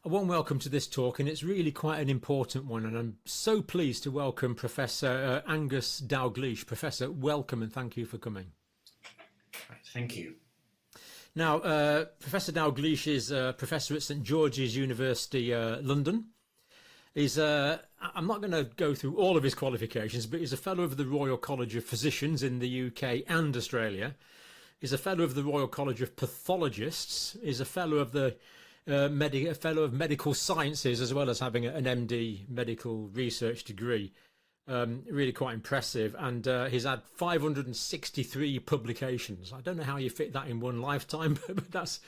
A warm welcome to this talk, and it's really quite an important one, and I'm so pleased to welcome Professor Angus Dalgleish. Professor, welcome and thank you for coming. Thank you. Now, Professor Dalgleish is a professor at St George's University, London. I'm not going to go through all of his qualifications, but he's a fellow of the Royal College of Physicians in the UK and Australia. He's a fellow of the Royal College of Pathologists. He's a fellow of the a fellow of medical sciences, as well as having an MD medical research degree. Really quite impressive, and he's had 563 publications. I don't know how you fit that in one lifetime, but that's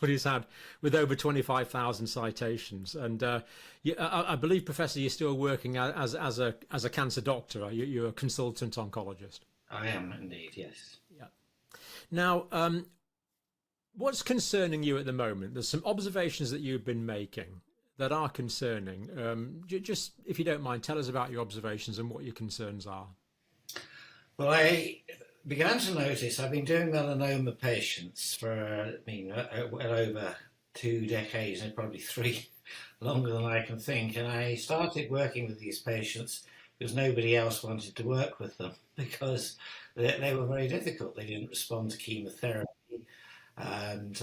what he's had, with over 25,000 citations. And I believe, Professor, you're still working as a cancer doctor. You're a consultant oncologist. I am indeed, yes. Yeah. Now, what's concerning you at the moment? There's some observations that you've been making that are concerning. Just, if you don't mind, tell us about your observations and what your concerns are. Well, I began to notice, I've been doing melanoma patients for, well over 2 decades, and probably 3, longer than I can think. And I started working with these patients because nobody else wanted to work with them because they were very difficult. They didn't respond to chemotherapy. And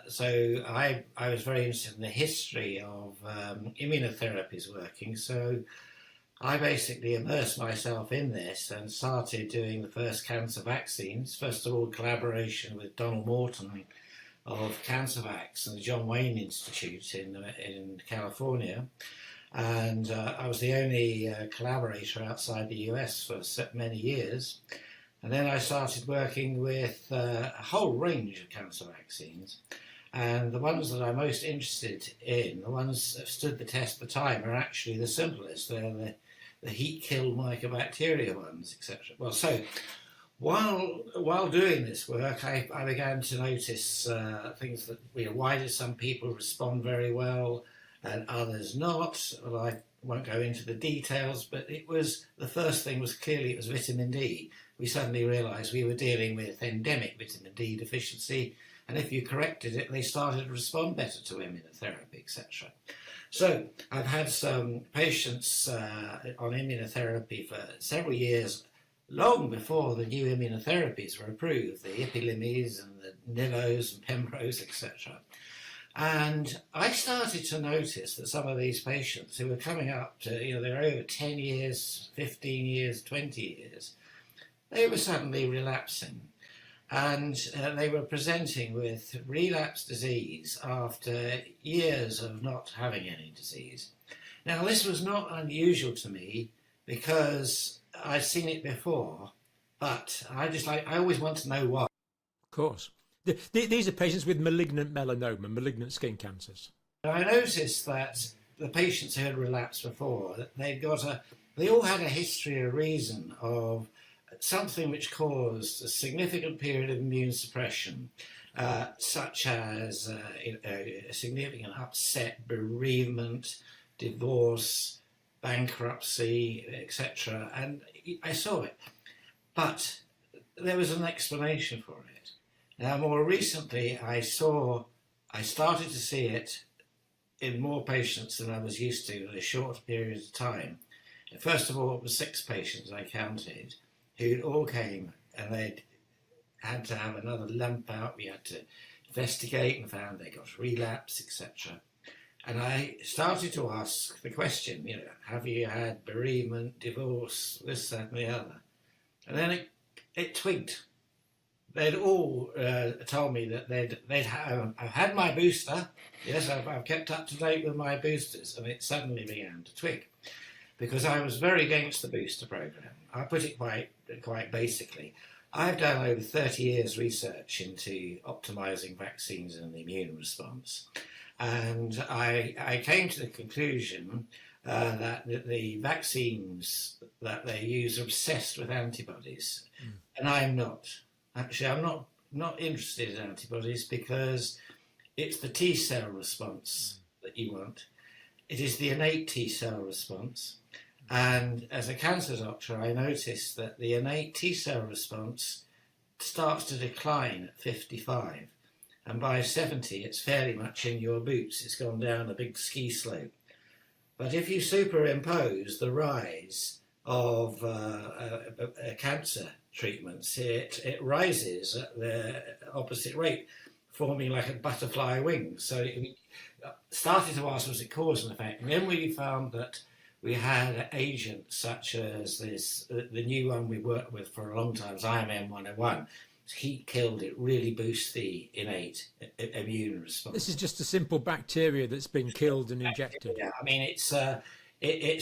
so I was very interested in the history of immunotherapies working. So I basically immersed myself in this and started doing the first cancer vaccines. First of all, collaboration with Donald Morton of CancerVax and the John Wayne Institute in California. And I was the only collaborator outside the US for many years. And then I started working with a whole range of cancer vaccines. And the ones that I'm most interested in, the ones that stood the test of time, are actually the simplest. They're the heat-killed mycobacteria ones, etc. Well, so while doing this work, I began to notice things that, why did some people respond very well and others not? Well, I won't go into the details, but the first thing was clearly it was vitamin D. We suddenly realised we were dealing with endemic vitamin D deficiency, and if you corrected it, they started to respond better to immunotherapy, etc. So I've had some patients on immunotherapy for several years, long before the new immunotherapies were approved, the ipilimumab and the Nivos and Pembros, etc. And I started to notice that some of these patients who were coming up to, they're over 10 years, 15 years, 20 years, they were suddenly relapsing. And they were presenting with relapse disease after years of not having any disease. Now, this was not unusual to me because I'd seen it before, but I always want to know why. Of course. These are patients with malignant melanoma, malignant skin cancers. I noticed that the patients who had relapsed before, they all had a history or reason of something which caused a significant period of immune suppression, such as a significant upset, bereavement, divorce, bankruptcy, etc. And I saw it. But there was an explanation for it. Now, more recently, I started to see it in more patients than I was used to in a short period of time. First of all, it was 6 patients I counted who all came and they'd had to have another lump out. We had to investigate and found they got relapse, etc. And I started to ask the question, have you had bereavement, divorce, this, that, and the other? And then it twigged. They'd all told me that I've had my booster. Yes, I've kept up to date with my boosters, and it suddenly began to twig, because I was very against the booster program. I put it quite basically. I've done over 30 years research into optimizing vaccines and the immune response, and I came to the conclusion that the vaccines that they use are obsessed with antibodies, and I'm not. Actually, I'm not interested in antibodies because it's the T cell response that you want. It is the innate T cell response. And as a cancer doctor, I noticed that the innate T cell response starts to decline at 55. and by 70 it's fairly much in your boots. It's gone down a big ski slope. But if you superimpose the rise of cancer treatments, it rises at the opposite rate, forming like a butterfly wing. So it started to ask, was it cause and effect? And then we found that we had agents such as the new one we worked with for a long time, is IMM 101. Heat killed, it really boosts the innate immune response. This is just a simple bacteria that's been killed and injected. Yeah, I mean it's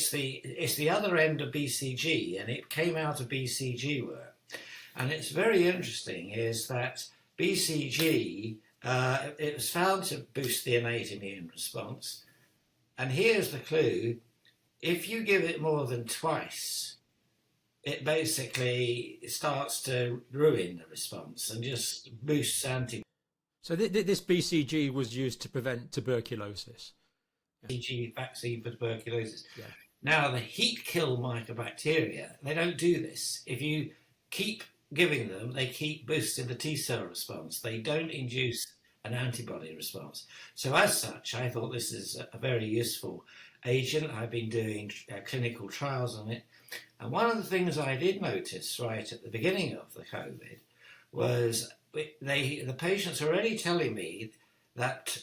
the other end of BCG, and it came out of BCG work. And it's very interesting is that BCG it was found to boost the innate immune response. And here's the clue: if you give it more than twice, it basically starts to ruin the response and just boosts antibodies. So this BCG was used to prevent tuberculosis. BCG vaccine for tuberculosis. Yeah. Now, the heat kill mycobacteria, they don't do this. If you keep giving them, they keep boosting the T cell response. They don't induce an antibody response. So as such, I thought this is a very useful agent. I've been doing clinical trials on it. And one of the things I did notice right at the beginning of the COVID was the patients are already telling me that,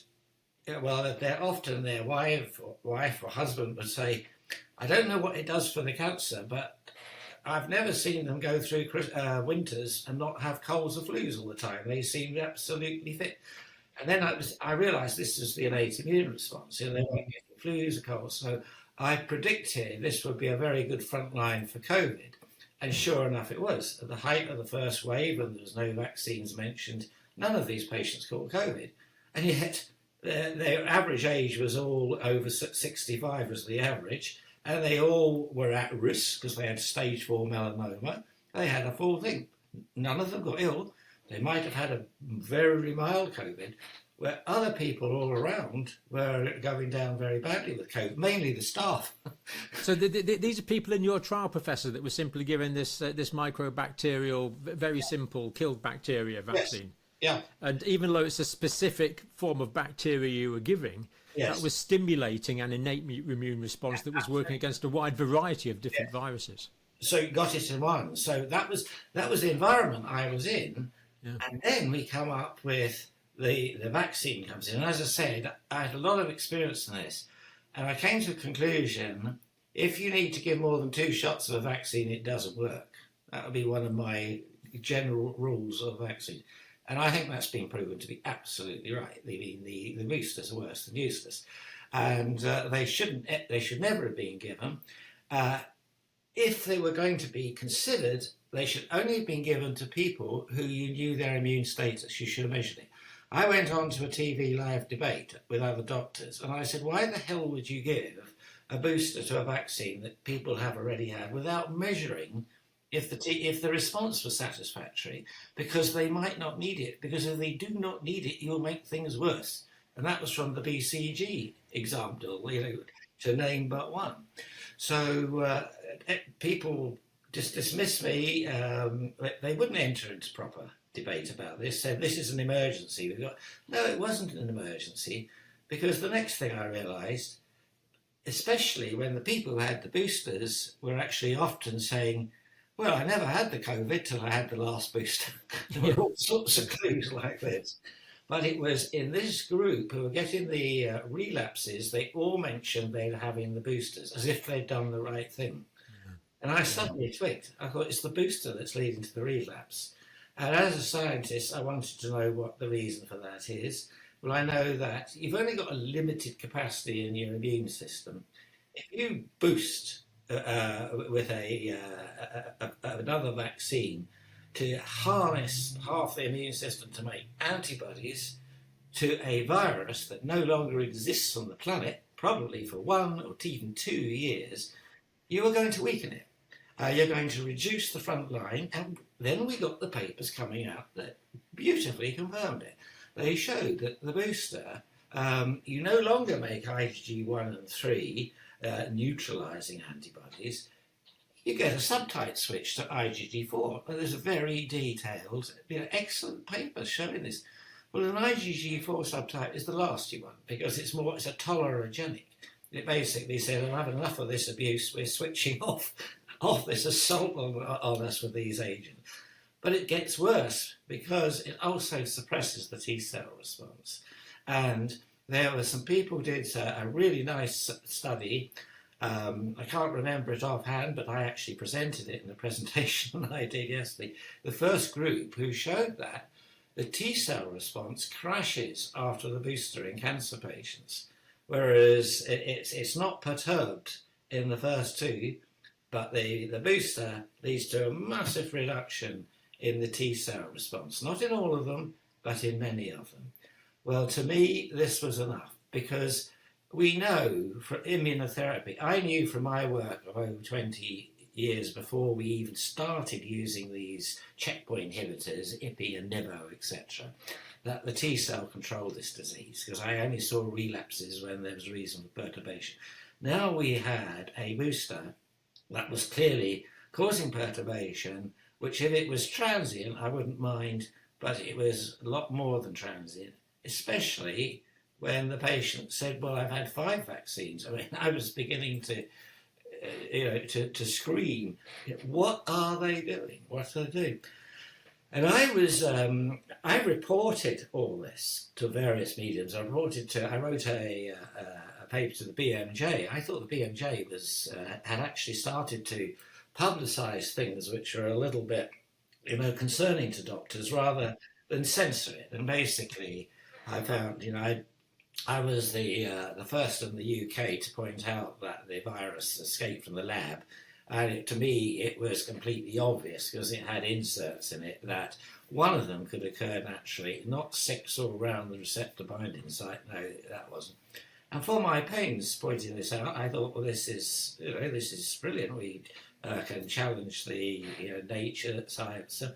well, they're often their wife or husband would say, I don't know what it does for the cancer, but I've never seen them go through winters and not have colds or flus all the time. They seem absolutely fit. And then I realised this is the innate immune response. You know, they won't get flus or colds. So I predicted this would be a very good front line for COVID. And sure enough, it was. At the height of the first wave, when there was no vaccines mentioned, none of these patients caught COVID. And yet their average age was all over 65 was the average. And they all were at risk because they had stage 4 melanoma. They had a full thing. None of them got ill. They might have had a very mild COVID, where other people all around were going down very badly with COVID, mainly the staff. So these are people in your trial, Professor, that were simply given this microbacterial, very simple, killed bacteria vaccine. Yes. Yeah. And even though it's a specific form of bacteria you were giving, yes, that was stimulating an innate immune response that was working against a wide variety of different viruses. So you got it in one. So that was the environment I was in. Yeah. And then we come up with the vaccine comes in. And as I said, I had a lot of experience in this. And I came to the conclusion, if you need to give more than 2 shots of a vaccine, it doesn't work. That would be one of my general rules of vaccine. And I think that's been proven to be absolutely right. The boosters are worse than useless. And they should never have been given. If they were going to be considered, they should only have been given to people who you knew their immune status. You should have measured it. I went on to a TV live debate with other doctors, and I said, why the hell would you give a booster to a vaccine that people have already had without measuring if the response was satisfactory? Because they might not need it. Because if they do not need it, you'll make things worse. And that was from the BCG example, to name but one. So people just dismiss me. They wouldn't enter into proper debate about this. Said this is an emergency. No, it wasn't an emergency, because the next thing I realised, especially when the people who had the boosters were actually often saying, well, I never had the COVID till I had the last booster. There were all sorts of clues like this. But it was in this group who were getting the relapses, they all mentioned they were having the boosters as if they'd done the right thing. Yeah. And I suddenly twigged. I thought it's the booster that's leading to the relapse. And as a scientist, I wanted to know what the reason for that is. Well, I know that you've only got a limited capacity in your immune system. If you boost with another vaccine to harness half the immune system to make antibodies to a virus that no longer exists on the planet, probably for 1 or even 2 years, you are going to weaken it. You're going to reduce the front line, and then we got the papers coming out that beautifully confirmed it. They showed that the booster, you no longer make IgG1 and 3 neutralizing antibodies. You get a subtype switch to IgG4. And there's a very detailed, excellent papers showing this. Well, an IgG4 subtype is the last you want because it's a tolerogenic. It basically said, I've had enough of this abuse, we're switching off this assault on us with these agents. But it gets worse because it also suppresses the T cell response. And there were some people who did a really nice study. I can't remember it offhand, but I actually presented it in a presentation I did yesterday. The first group who showed that the T cell response crashes after the booster in cancer patients, whereas it's not perturbed in the first two, but the booster leads to a massive reduction in the T cell response. Not in all of them, but in many of them. Well, to me, this was enough because we know for immunotherapy, I knew from my work of over 20 years before we even started using these checkpoint inhibitors, IPI and NIVO, etc., that the T cell controlled this disease because I only saw relapses when there was reason for perturbation. Now we had a booster that was clearly causing perturbation, which if it was transient, I wouldn't mind, but it was a lot more than transient, especially when the patient said, well, I've had 5 vaccines. I mean, I was beginning to scream, what are they doing? What are they doing? And I reported all this to various mediums. I wrote a paper to the BMJ. I thought the BMJ had actually started to publicise things which are a little bit, concerning to doctors rather than censor it. And basically, I found, I was the first in the UK to point out that the virus escaped from the lab, and to me it was completely obvious because it had inserts in it that one of them could occur naturally, not 6 all around the receptor binding site. No, that wasn't. And for my pains pointing this out, I thought, well, this is brilliant. We can challenge the Nature, Science. So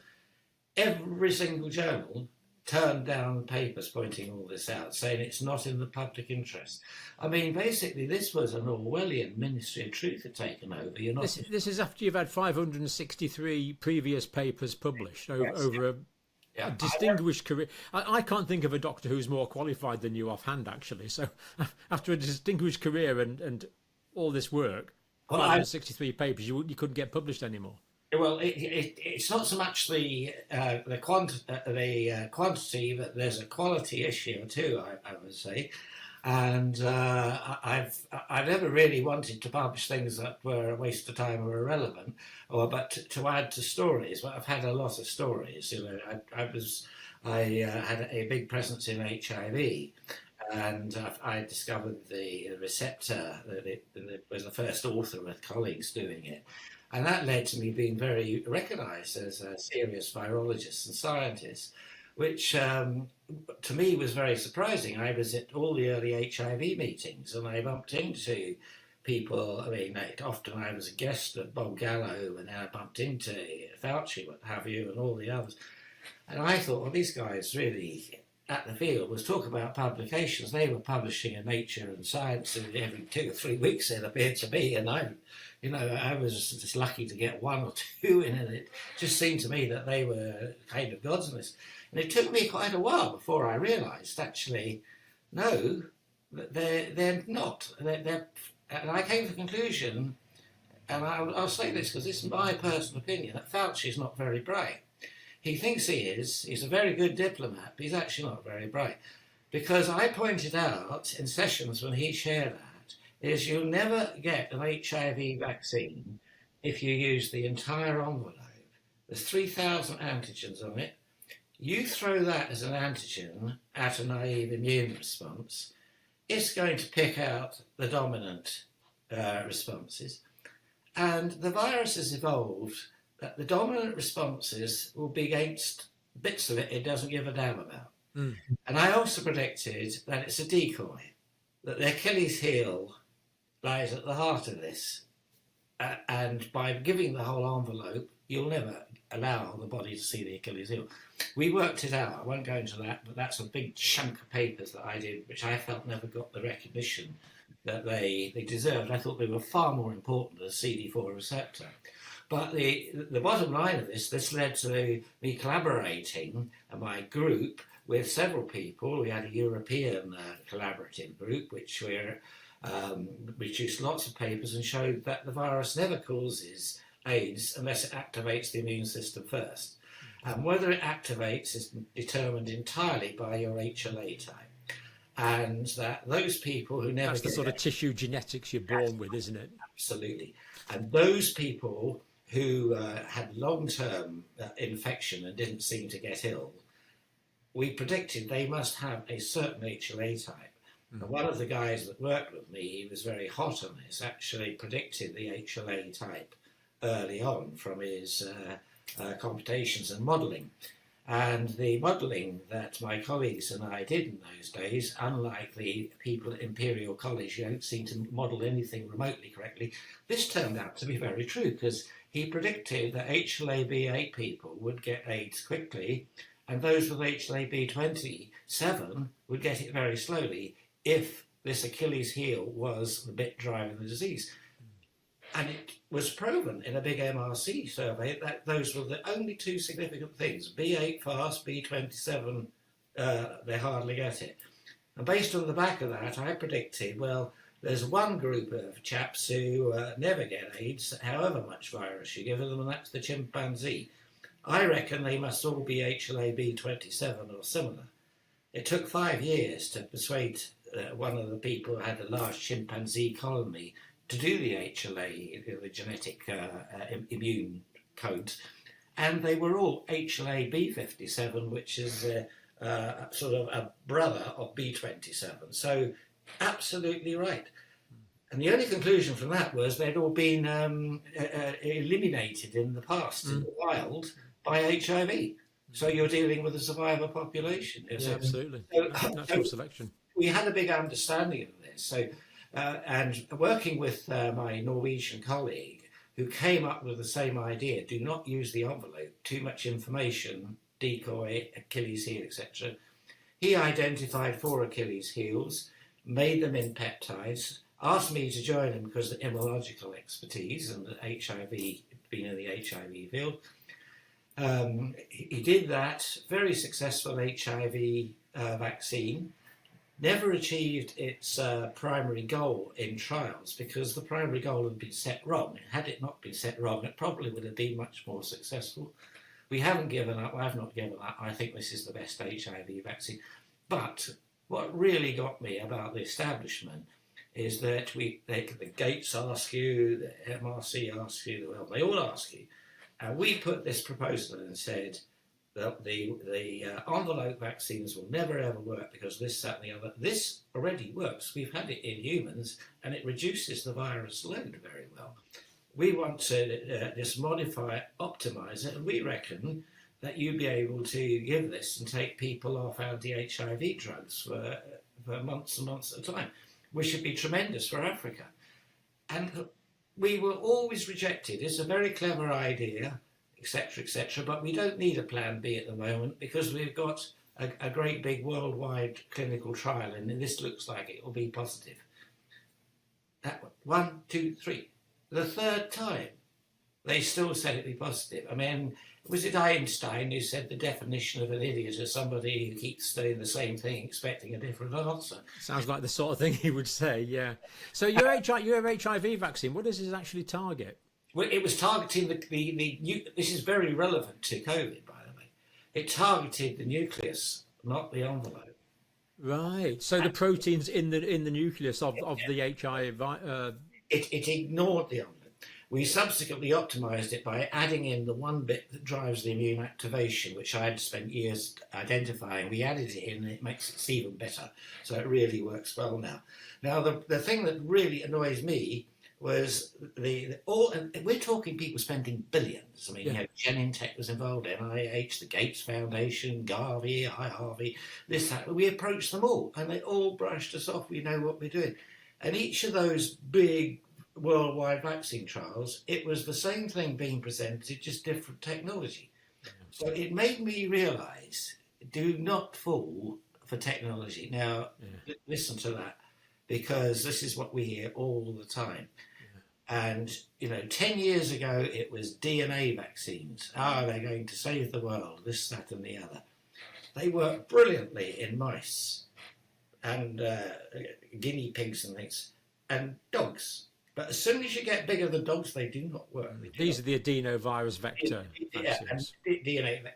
every single journal turned down papers pointing all this out, saying it's not in the public interest. I mean, basically, this was an Orwellian Ministry of Truth had taken over. This is after you've had 563 previous papers published over a distinguished career. I can't think of a doctor who's more qualified than you offhand, actually. So after a distinguished career and all this work, 563 papers, you couldn't get published anymore. Well, it's not so much the quantity, but there's a quality issue too, I would say. And I've never really wanted to publish things that were a waste of time or irrelevant, but to add to stories. But I've had a lot of stories. I had a big presence in HIV, and I discovered the receptor that it was the first author with colleagues doing it. And that led to me being very recognised as a serious virologist and scientist, which to me was very surprising. I was at all the early HIV meetings and I bumped into people. I mean, often I was a guest at Bob Gallo and I bumped into Fauci, what have you, and all the others. And I thought, well, these guys really at the field was talk about publications. They were publishing in Nature and Science every 2 or 3 weeks it appeared to be, and I was just lucky to get 1 or 2 in, and it just seemed to me that they were kind of gods in this. And it took me quite a while before I realised, actually, no, they're not. And I came to the conclusion, and I'll say this because this is my personal opinion, that Fauci's not very bright. He thinks he is. He's a very good diplomat, but he's actually not very bright. Because I pointed out in sessions when he shared that, is you'll never get an HIV vaccine if you use the entire envelope. There's 3,000 antigens on it. You throw that as an antigen at a naive immune response, it's going to pick out the dominant responses. And the virus has evolved that the dominant responses will be against bits of it doesn't give a damn about. Mm. And I also predicted that it's a decoy, that the Achilles heel lies at the heart of this. And by giving the whole envelope, you'll never allow the body to see the Achilles heel. We worked it out. I won't go into that, but that's a big chunk of papers that I did, which I felt never got the recognition that they deserved. I thought they were far more important than the CD4 receptor. But the bottom line of this led to me collaborating and my group with several people. We had a European collaborative group which produced lots of papers and showed that the virus never causes AIDS unless it activates the immune system first. And whether it activates is determined entirely by your HLA type. And that those people who never That's the sort of tissue genetics you're born with, isn't it? Absolutely. And those people who had long-term infection and didn't seem to get ill, we predicted they must have a certain HLA type. And one of the guys that worked with me, he was very hot on this, actually predicted the HLA type early on from his computations and modelling. And the modelling that my colleagues and I did in those days, unlike the people at Imperial College who don't seem to model anything remotely correctly, this turned out to be very true, because he predicted that HLA-B8 people would get AIDS quickly, and those with HLA-B27 would get it very slowly if this Achilles heel was the bit driving the disease. And it was proven in a big MRC survey that those were the only two significant things. B8 fast, B27, they hardly get it. And based on the back of that, I predicted, well, there's one group of chaps who never get AIDS, however much virus you give them, and that's the chimpanzee. I reckon they must all be HLA-B27 or similar. It took 5 years to persuade one of the people who had a large chimpanzee colony to do the HLA, the genetic immune codes, and they were all HLA-B57, which is sort of a brother of B27. So absolutely right. And the only conclusion from that was they'd all been eliminated in the past, in the wild, by HIV. So you're dealing with a survivor population. Yeah, absolutely. Natural selection. We had a big understanding of this. So. And working with my Norwegian colleague, who came up with the same idea, do not use the envelope, too much information, decoy, Achilles heel, etc. He identified 4 Achilles heels, made them in peptides, asked me to join him because of the immunological expertise and the HIV, being in the HIV field. He did that, very successful HIV vaccine. Never achieved its primary goal in trials because the primary goal had been set wrong. Had it not been set wrong, it probably would have been much more successful. We haven't given up. I've not given up. I think this is the best HIV vaccine. But what really got me about the establishment is that the Gates ask you, the MRC asks you, well, they all ask you. And we put this proposal in and said, the envelope vaccines will never ever work because this, that and the other. This already works. We've had it in humans and it reduces the virus load very well. We want to just modify it, optimize it, and we reckon that you'd be able to give this and take people off anti-HIV drugs for months and months at a time, which would be tremendous for Africa. And we were always rejected. It's a very clever idea, etc., but we don't need a plan B at the moment because we've got a great big worldwide clinical trial and this looks like it will be positive. That one, 1, 2, 3. The third time, they still said it'd be positive. I mean, was it Einstein who said the definition of an idiot is somebody who keeps saying the same thing expecting a different answer? Sounds like the sort of thing he would say, yeah. So your HIV vaccine, what does it actually target? Well, it was targeting this is very relevant to COVID, by the way. It targeted the nucleus, not the envelope. Right. So the proteins in the nucleus of the HIV. It ignored the envelope. We subsequently optimized it by adding in the one bit that drives the immune activation, which I had spent years identifying. We added it in and it makes it even better. So it really works well now. Now, the thing that really annoys me was and we're talking people spending billions. I mean, yeah. Genentech was involved, NIH, the Gates Foundation, Garvey, Harvey, this, that. We approached them all and they all brushed us off. We know what we're doing. And each of those big worldwide vaccine trials, it was the same thing being presented, just different technology. So it made me realise, do not fall for technology. Now, listen to that, because this is what we hear all the time. And, 10 years ago, it was DNA vaccines. They're going to save the world, this, that and the other. they work brilliantly in mice and guinea pigs and things, and dogs. But as soon as you get bigger than dogs, they do not work. These are the adenovirus vector vaccines. And DNA,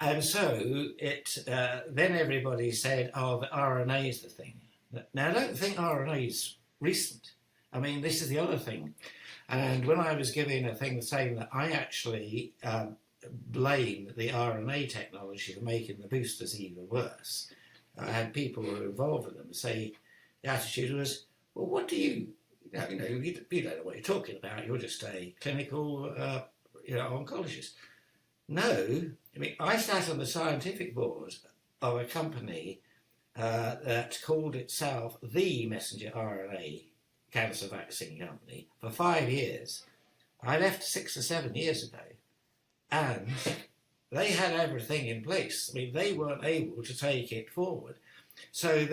and so it then everybody said, "Oh, the RNA is the thing." Now, I don't think RNA is recent. I mean, this is the other thing. And when I was giving a thing saying that I actually blame the RNA technology for making the boosters even worse, I had people who were involved with them say the attitude was, "Well, what do you don't know what you're talking about. You're just a clinical, oncologist." No, I mean, I sat on the scientific board of a company that called itself the messenger RNA cancer vaccine company for 5 years. I left 6 or 7 years ago, and they had everything in place. I mean, they weren't able to take it forward. So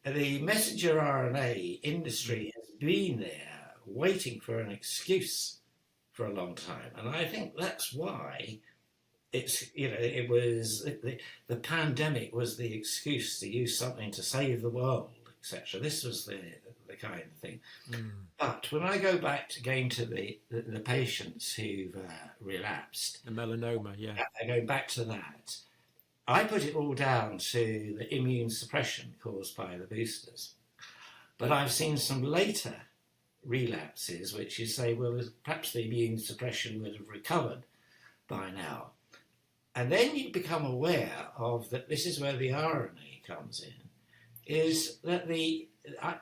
the messenger RNA industry has been there waiting for an excuse for a long time, and I think that's why it was the pandemic was the excuse to use something to save the world, etc. This was the kind of thing. But when I go back again to the patients who've relapsed, The melanoma, yeah. Going back to that, I put it all down to the immune suppression caused by the boosters. But I've seen some later relapses which you say, well, perhaps the immune suppression would have recovered by now. And then you become aware of that this is where the RNA comes in, is that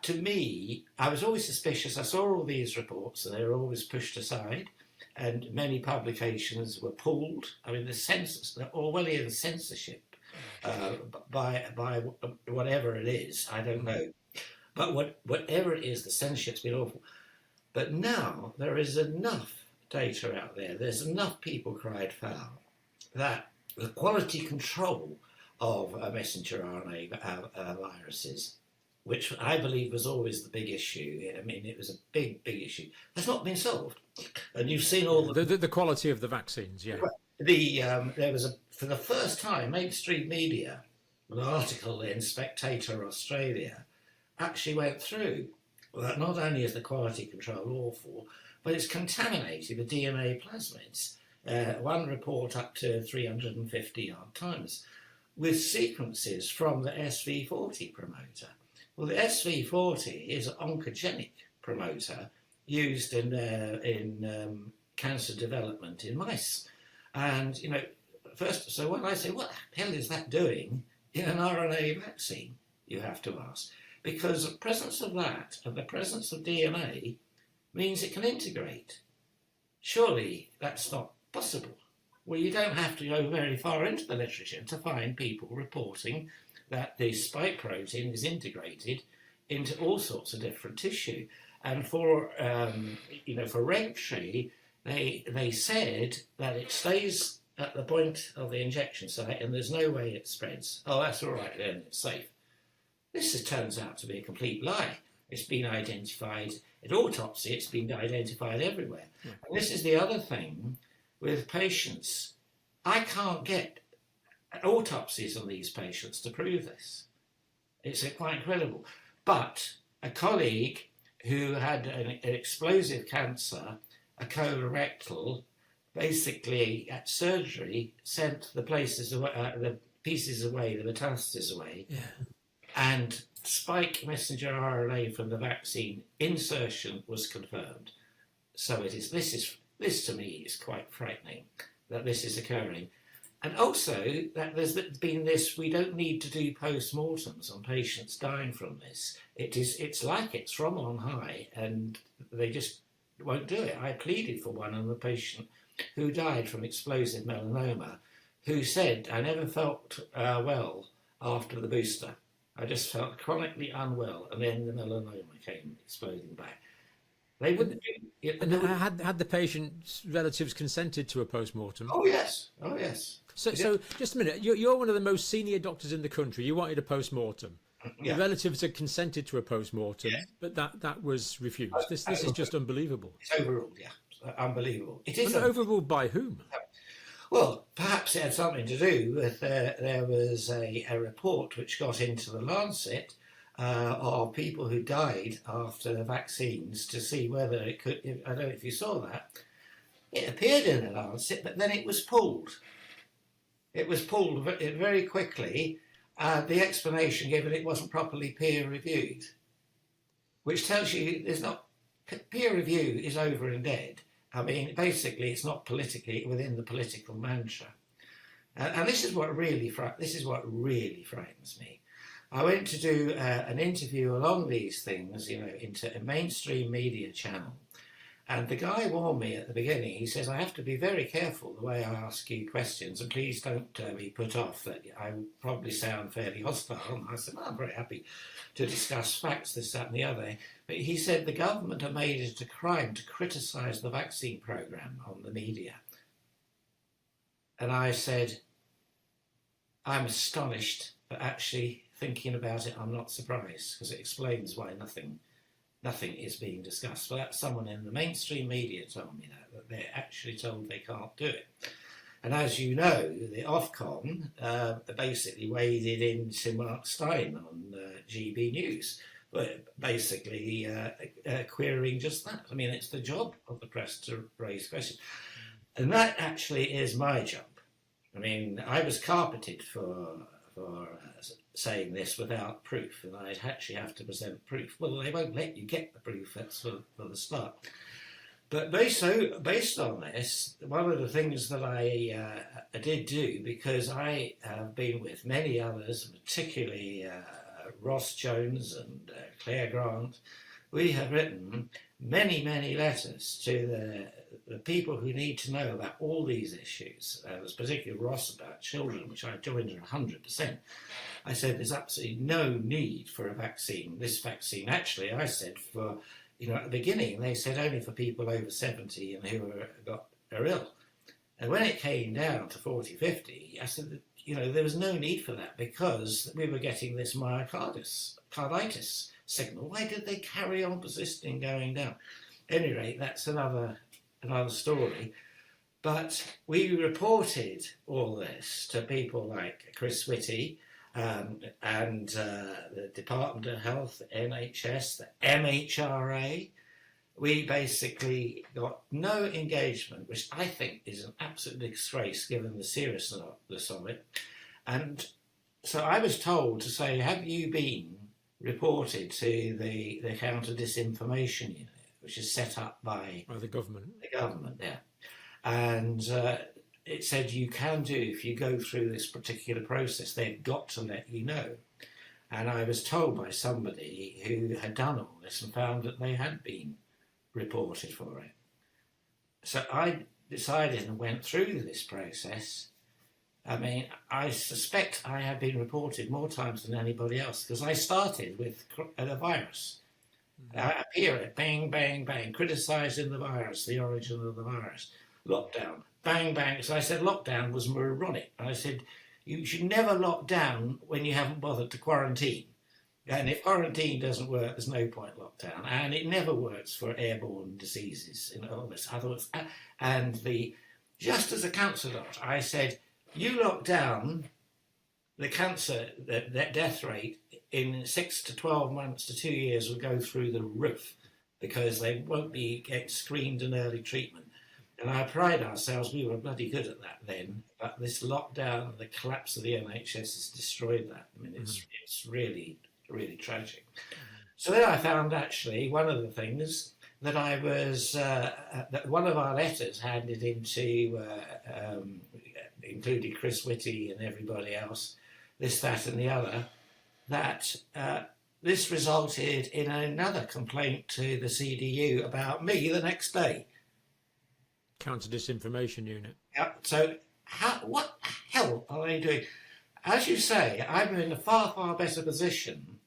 to me, I was always suspicious. I saw all these reports and they were always pushed aside, and many publications were pulled. I mean, the Orwellian censorship by whatever it is, I don't know. But whatever it is, the censorship's been awful. But now there is enough data out there, there's enough people cried foul, that the quality control of messenger RNA viruses, which I believe was always the big issue. I mean, it was a big issue. Has not been solved. And you've seen all the quality of the vaccines, yeah. There was for the first time, mainstream media, an article in Spectator Australia, actually went through that not only is the quality control awful, but it's contaminated with DNA plasmids. One report up to 350 odd times, with sequences from the SV40 promoter. Well, the SV40 is an oncogenic promoter used in cancer development in mice. And, so when I say, what the hell is that doing in an RNA vaccine, you have to ask. Because the presence of that and the presence of DNA means it can integrate. Surely that's not possible. Well, you don't have to go very far into the literature to find people reporting that the spike protein is integrated into all sorts of different tissue. And for regulatory, they said that it stays at the point of the injection site and there's no way it spreads. Oh, that's all right then, it's safe. This turns out to be a complete lie. It's been identified at autopsy, it's been identified everywhere. Yeah. And this is the other thing with patients. I can't get autopsies on these patients to prove this. It's quite incredible. But a colleague who had an explosive cancer, a colorectal, basically at surgery sent the pieces away, the metastases away, and spike messenger RNA from the vaccine insertion was confirmed. So it is. This to me is quite frightening that this is occurring. And also that there's been this, we don't need to do post-mortems on patients dying from this. It's like it's from on high and they just won't do it. I pleaded for one of the patient who died from explosive melanoma who said, I never felt well after the booster. I just felt chronically unwell, and then the melanoma came exploding back. They wouldn't do it. And had the patient's relatives consented to a post-mortem? Oh yes. So just a minute. You're one of the most senior doctors in the country. You wanted a post-mortem. Yeah. The relatives had consented to a post-mortem, but that was refused. This is just unbelievable. It's overruled, yeah. Unbelievable. It is overruled by whom? Well, perhaps it had something to do with there was a report which got into the Lancet of people who died after vaccines to see whether it could. I don't know if you saw that. It appeared in the Lancet, but then it was pulled. It was pulled very quickly. The explanation given, it wasn't properly peer reviewed, which tells you there's not peer review is over and dead. I mean, basically, it's not politically within the political mantra, and this is what really frightens me. I went to do an interview along these things, into a mainstream media channel, and the guy warned me at the beginning. He says, I have to be very careful the way I ask you questions, and please don't be put off that I probably sound fairly hostile. And I said, I'm very happy to discuss facts, this, that and the other. But he said the government have made it a crime to criticise the vaccine programme on the media. And I said, I'm astonished, but actually thinking about it, I'm not surprised, because it explains why nothing is being discussed. Well, that's someone in the mainstream media told me that they're actually told they can't do it. And as you know, the Ofcom basically waded into Mark Stein on GB News, but basically querying just that. I mean, it's the job of the press to raise questions. And that actually is my job. I mean, I was carpeted for saying this without proof, and I'd actually have to present proof. Well, they won't let you get the proof, that's for the start. But based on this, one of the things that I did do, because I have been with many others, particularly Ross Jones and Claire Grant, we have written many, many letters to the people who need to know about all these issues. There's particularly Ross about children, which I joined her 100%. I said there's absolutely no need for a vaccine. This vaccine, actually, I said for, at the beginning, they said only for people over 70 and who are ill. And when it came down to 40, 50, I said that, there was no need for that because we were getting this myocarditis signal. Why did they carry on persisting going down? At any rate, that's another story. But we reported all this to people like Chris Whitty and the Department of Health, the NHS, the MHRA. We basically got no engagement, which I think is an absolute disgrace given the seriousness of it. And so I was told to say, have you been reported to the Counter Disinformation Unit, which is set up by the government? The government, yeah. And it said you can do if you go through this particular process. They've got to let you know. And I was told by somebody who had done all this and found that they had been reported for it. So I decided and went through this process. I mean, I suspect I have been reported more times than anybody else because I started with the virus. I appear at bang, bang, bang, criticising the virus, the origin of the virus. Lockdown, bang, bang. So I said lockdown was moronic. I said you should never lock down when you haven't bothered to quarantine. And if quarantine doesn't work, there's no point lockdown. And it never works for airborne diseases in all this. Otherwise, and just as a cancer doctor, I said, you lock down the cancer, that death rate in 6 to 12 months to 2 years will go through the roof because they won't be get screened in early treatment. And I pride ourselves, we were bloody good at that then, but this lockdown, the collapse of the NHS has destroyed that. I mean, it's really, really tragic. So then I found actually one of the things that I was, that one of our letters handed into, including Chris Whitty and everybody else, this, that and the other, that this resulted in another complaint to the CDU about me the next day. Counter Disinformation Unit. Yeah, so what the hell are they doing? As you say, I'm in a far, far better position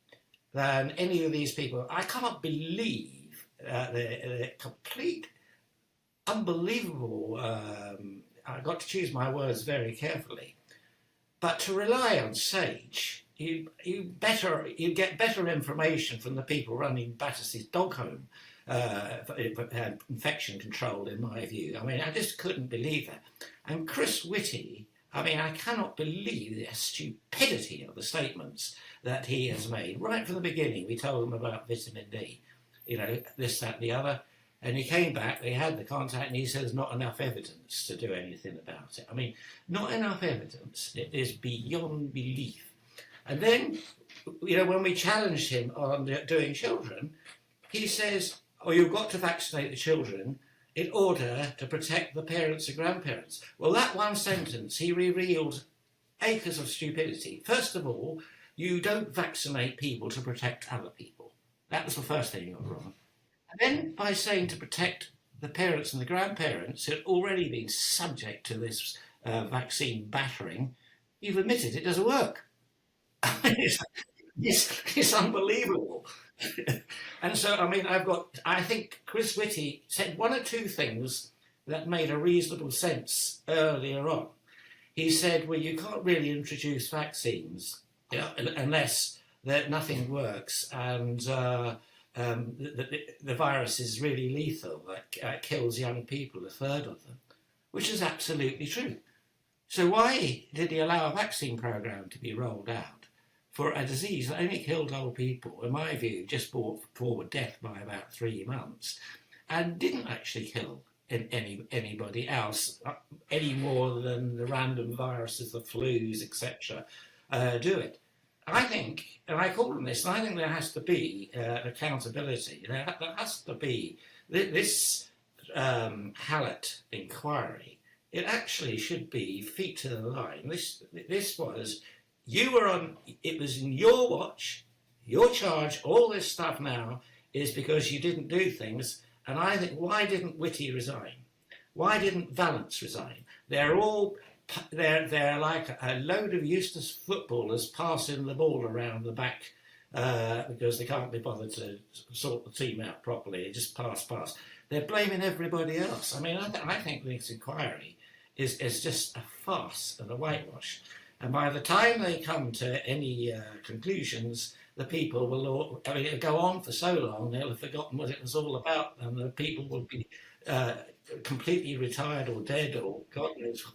than any of these people. I can't believe the complete, unbelievable, I've got to choose my words very carefully, but to rely on SAGE you get better information from the people running Battersea Dog Home for infection control, in my view. I mean, I just couldn't believe that. And Chris Whitty, I mean, I cannot believe the stupidity of the statements that he has made. Right from the beginning, we told him about vitamin D, you know, this, that, and the other. And he came back, they had the contact, and he said there's not enough evidence to do anything about it. I mean, not enough evidence. It is beyond belief. And then, you know, when we challenged him on doing children, he says, oh, you've got to vaccinate the children in order to protect the parents and grandparents. Well, that one sentence, he revealed acres of stupidity. First of all, you don't vaccinate people to protect other people. That was the first thing you got wrong. And then by saying to protect the parents and the grandparents who had already been subject to this vaccine battering, you've admitted it doesn't work. It's unbelievable. And so, I mean, I think Chris Whitty said one or two things that made a reasonable sense earlier on. He said, well, you can't really introduce vaccines, you know, unless nothing works and the virus is really lethal, that kills young people, a third of them, which is absolutely true. So why did he allow a vaccine program to be rolled out for a disease that only killed old people, in my view, just brought forward death by about 3 months, and didn't actually kill anybody else any more than the random viruses, the flus, etc., do it? I think, and I call them this, and I think there has to be accountability. There has to be this Hallett inquiry. It actually should be feet to the line. This was, you were on, it was in your watch, your charge. All this stuff now is because you didn't do things. And I think, why didn't Whitty resign? Why didn't Vallance resign? They're like a load of useless footballers passing the ball around the back because they can't be bothered to sort the team out properly. Just pass. They're blaming everybody else. I mean, I think this inquiry is just a farce and a whitewash. And by the time they come to any conclusions, the people will all, I mean, it'll go on for so long, they'll have forgotten what it was all about, and the people will be completely retired or dead or God knows what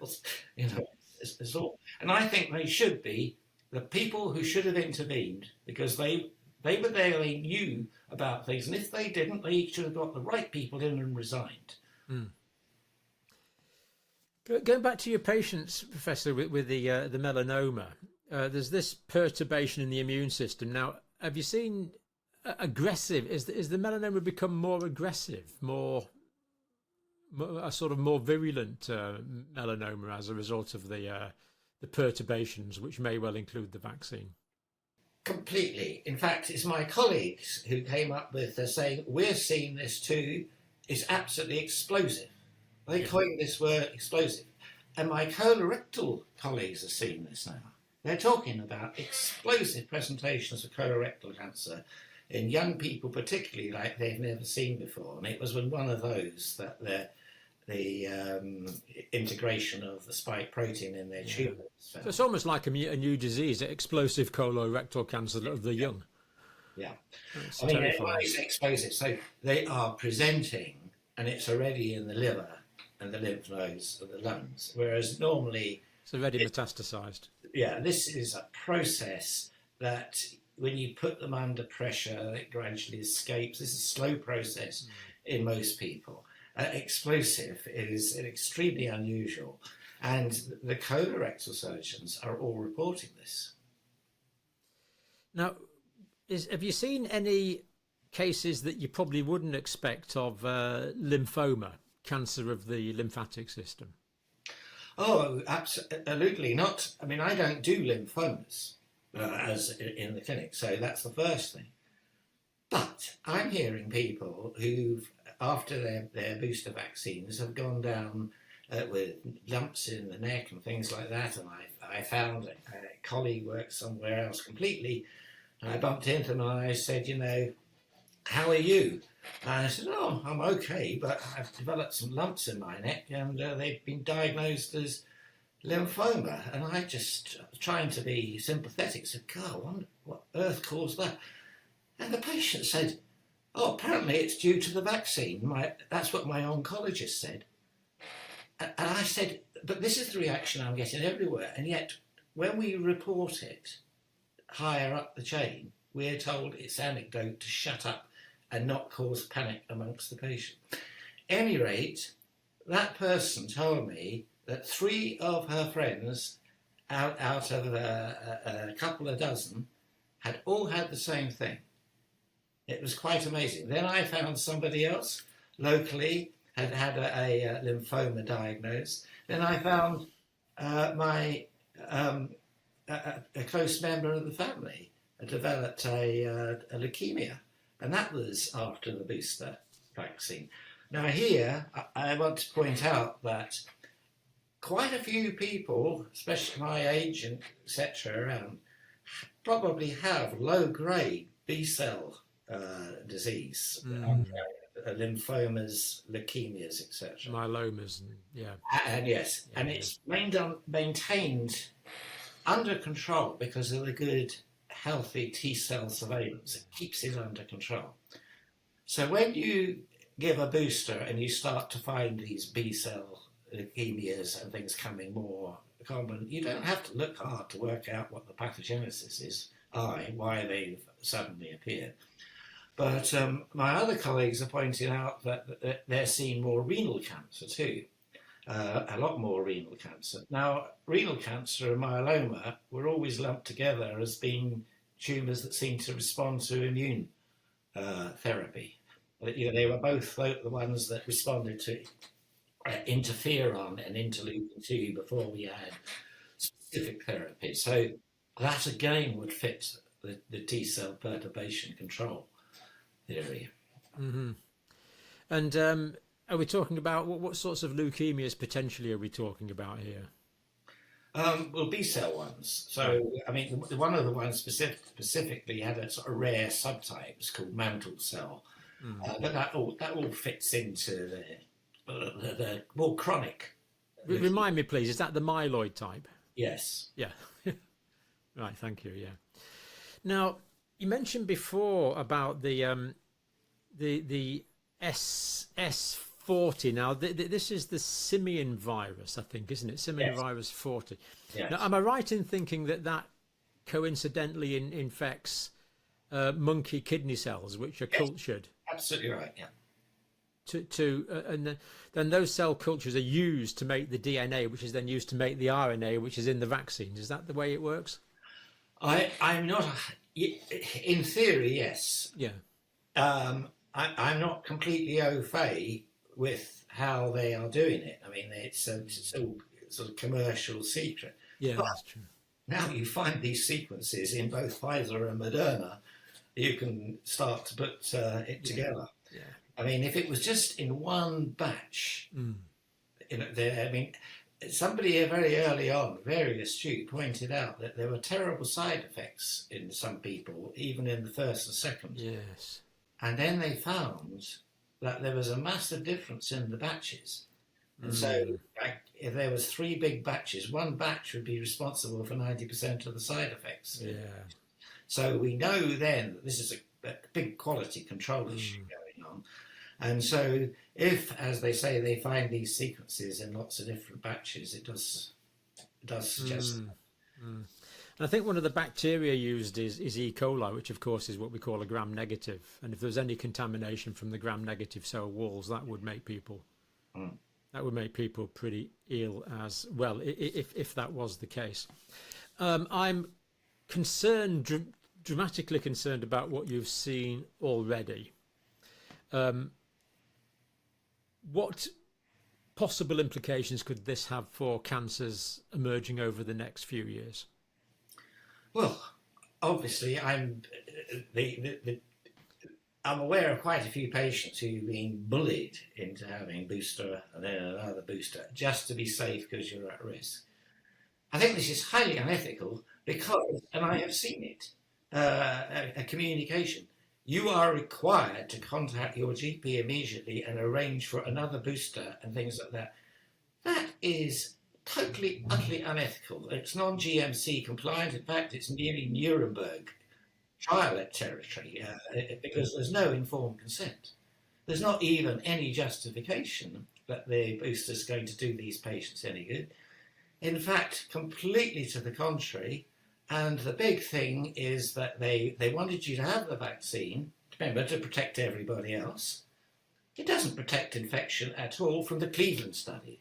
else. You know, it's all. And I think they should be the people who should have intervened, because they were there, they knew about things, and if they didn't, they should have got the right people in and resigned. Mm. Going back to your patients, Professor, with the melanoma, there's this perturbation in the immune system. Now, have you seen aggressive? Is the melanoma become more aggressive, a sort of more virulent melanoma as a result of the perturbations, which may well include the vaccine? Completely. In fact, it's my colleagues who came up with saying, we're seeing this too. It's absolutely explosive. They coined this word explosive. And my colorectal colleagues are seeing this now. They're talking about explosive presentations of colorectal cancer in young people, particularly like they've never seen before. And it was when one of those that the integration of the spike protein in their tumours. So it's almost like a new disease, explosive colorectal cancer of the young. Yeah. It's I mean, terrifying. it's explosive. So they are presenting, and it's already in the liver and the lymph nodes and the lungs, whereas normally it's already metastasized. Yeah, this is a process that when you put them under pressure, it gradually escapes. This is a slow process in most people. Explosive is extremely unusual, and the colorectal surgeons are all reporting this. Now, have you seen any cases that you probably wouldn't expect of lymphoma, cancer of the lymphatic system? Oh, absolutely not. I mean, I don't do lymphomas as in the clinic, so that's the first thing. But I'm hearing people who've, after their booster vaccines, have gone down with lumps in the neck and things like that. And I found a colleague works somewhere else completely. And I bumped into him and I said, you know, how are you? And I said, oh, I'm okay, but I've developed some lumps in my neck, and they've been diagnosed as lymphoma. And I just, trying to be sympathetic, said, God, I wonder what earth caused that? And the patient said, oh, apparently it's due to the vaccine. That's what my oncologist said. And I said, but this is the reaction I'm getting everywhere. And yet, when we report it higher up the chain, we're told it's anecdote to shut up and not cause panic amongst the patient. At any rate, that person told me that 3 of her friends out of a couple of dozen had all had the same thing. It was quite amazing. Then I found somebody else locally had had a lymphoma diagnosed. Then I found a close member of the family had developed a leukemia, and that was after the booster vaccine. Now here, I want to point out that quite a few people, especially my age and etc., around, probably have low-grade B-cell disease, lymphomas, leukemias, etc. Myelomas, and And yes, and it's maintained under control because of the good, healthy T-cell surveillance. It keeps it under control. So when you give a booster and you start to find these B-cell leukemias and things coming more common, you don't have to look hard to work out what the pathogenesis is, why they've suddenly appeared. But my other colleagues are pointing out that they're seeing more renal cancer too, a lot more renal cancer. Now, renal cancer and myeloma were always lumped together as being tumours that seem to respond to immune therapy. They were both the ones that responded to interferon and interleukin-2 before we had specific therapy. So that again would fit the T-cell perturbation control theory. Mm-hmm. And are we talking about what sorts of leukemias potentially are we talking about here? Well, B-cell ones. So, I mean, one of the ones specifically had a sort of rare subtype. It's called mantle cell. But that all fits into the more chronic. Remind me, please, is that the myeloid type? Yes. Yeah. Right, thank you, yeah. Now, you mentioned before about the SS40. Now, this is the simian virus, I think, isn't it? Simian virus 40. Yes. Now, am I right in thinking that coincidentally infects monkey kidney cells, which are cultured? Absolutely right, yeah. And then those cell cultures are used to make the DNA, which is then used to make the RNA, which is in the vaccines. Is that the way it works? I'm not, in theory, yes. Yeah. I'm not completely au fait with how they are doing it. I mean, it's all sort of commercial secret. Yeah, but that's true. Now you find these sequences in both Pfizer and Moderna, you can start to put it together. Yeah. I mean, if it was just in one batch, somebody very early on, very astute, pointed out that there were terrible side effects in some people, even in the first and second. Yes. And then they found that there was a massive difference in the batches. And so if there was 3 big batches, one batch would be responsible for 90% of the side effects. Yeah. So we know then that this is a big quality control issue going on. And so if, as they say, they find these sequences in lots of different batches, it does suggest that. And I think one of the bacteria used is E. coli, which of course is what we call a gram-negative. And if there's any contamination from the gram-negative cell walls, that would make people pretty ill as well, if that was the case. I'm concerned, dramatically concerned about what you've seen already. What possible implications could this have for cancers emerging over the next few years? Well, obviously, I'm aware of quite a few patients who've been bullied into having booster and then another booster just to be safe because you're at risk. I think this is highly unethical because, and I have seen it, a communication. You are required to contact your GP immediately and arrange for another booster and things like that. That is totally, utterly unethical. It's non-GMC compliant. In fact, it's nearly Nuremberg trial territory because there's no informed consent. There's not even any justification that the booster's going to do these patients any good. In fact, completely to the contrary. And the big thing is that they wanted you to have the vaccine, remember, to protect everybody else. It doesn't protect infection at all from the Cleveland study.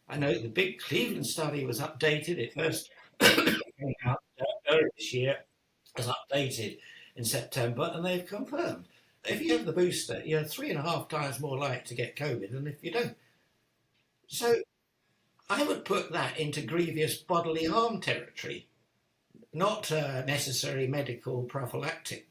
I know the big Cleveland study was updated. It first came out earlier this year, was updated in September, and they've confirmed if you have the booster, you're 3.5 times more likely to get COVID than if you don't. So I would put that into grievous bodily harm territory, not necessary medical prophylactic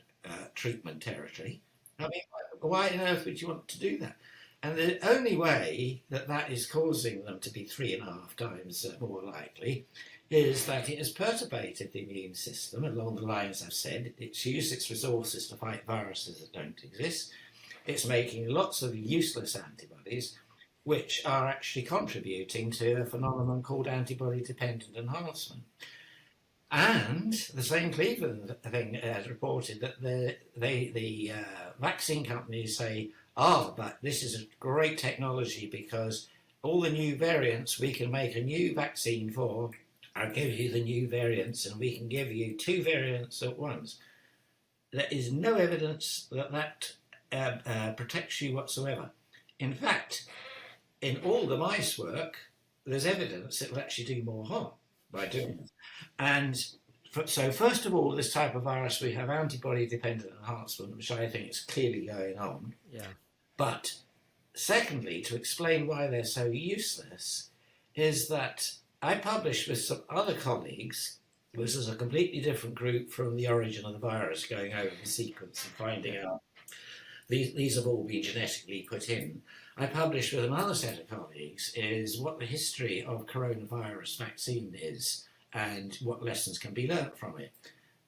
treatment territory. I mean, why on earth would you want to do that? And the only way that that is causing them to be 3.5 times more likely is that it has perturbated the immune system along the lines I've said. It's used its resources to fight viruses that don't exist. It's making lots of useless antibodies, which are actually contributing to a phenomenon called antibody-dependent enhancement. And the same Cleveland thing has reported that the vaccine companies say, but this is a great technology because all the new variants we can make a new vaccine for. I'll give you the new variants and we can give you 2 variants at once. There is no evidence that that protects you whatsoever. In fact, in all the mice work, there's evidence it will actually do more harm by doing it. And so first of all, this type of virus, we have antibody-dependent enhancement, which I think is clearly going on. Yeah. But secondly, to explain why they're so useless, is that I published with some other colleagues, this is a completely different group from the origin of the virus, going over the sequence and finding out these have all been genetically put in. I published with another set of colleagues is what the history of coronavirus vaccine is and what lessons can be learnt from it.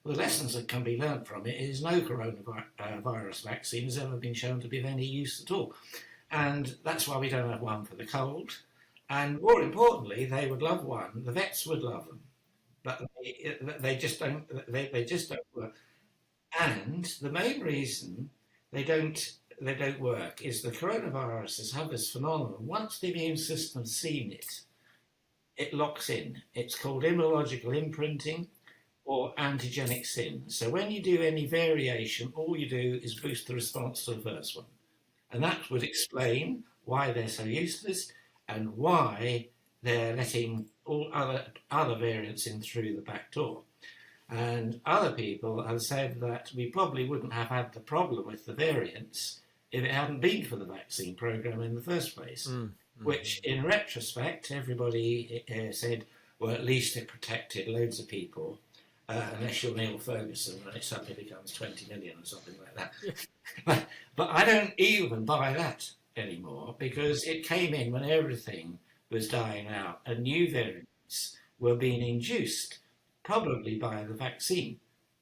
The lessons that can be learnt from it is no coronavirus vaccine has ever been shown to be of any use at all. And that's why we don't have one for the cold. And more importantly, they would love one. The vets would love them, but they just don't. They just don't work. And the main reason they don't work is the coronaviruses have this phenomenon. Once the immune system's seen it, it locks in. It's called immunological imprinting or antigenic sin. So when you do any variation, all you do is boost the response to the first one. And that would explain why they're so useless and why they're letting all other variants in through the back door. And other people have said that we probably wouldn't have had the problem with the variants if it hadn't been for the vaccine program in the first place, which in retrospect, everybody said, well, at least it protected loads of people, unless you're Neil Ferguson and it suddenly becomes 20 million or something like that. But I don't even buy that anymore because it came in when everything was dying out and new variants were being induced, probably by the vaccine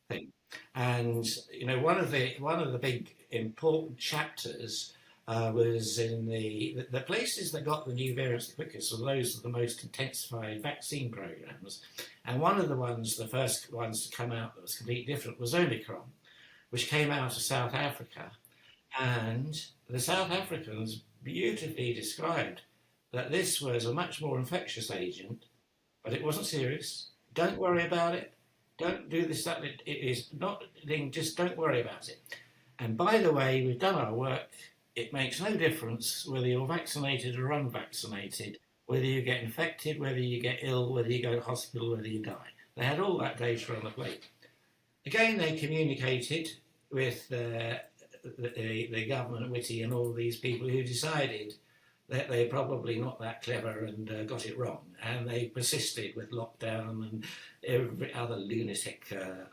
thing. And you know, one of the big important chapters was in the places that got the new variants the quickest were those with the most intensified vaccine programs. And one of the ones, the first ones to come out that was completely different was Omicron, which came out of South Africa. And the South Africans beautifully described that this was a much more infectious agent, but it wasn't serious. Don't worry about it. Don't do this, that. It is not a thing, just don't worry about it. And by the way, we've done our work. It makes no difference whether you're vaccinated or unvaccinated, whether you get infected, whether you get ill, whether you go to hospital, whether you die. They had all that data on the plate. Again, they communicated with the government, Whitty, and all these people who decided that they're probably not that clever and got it wrong. And they persisted with lockdown and every other lunatic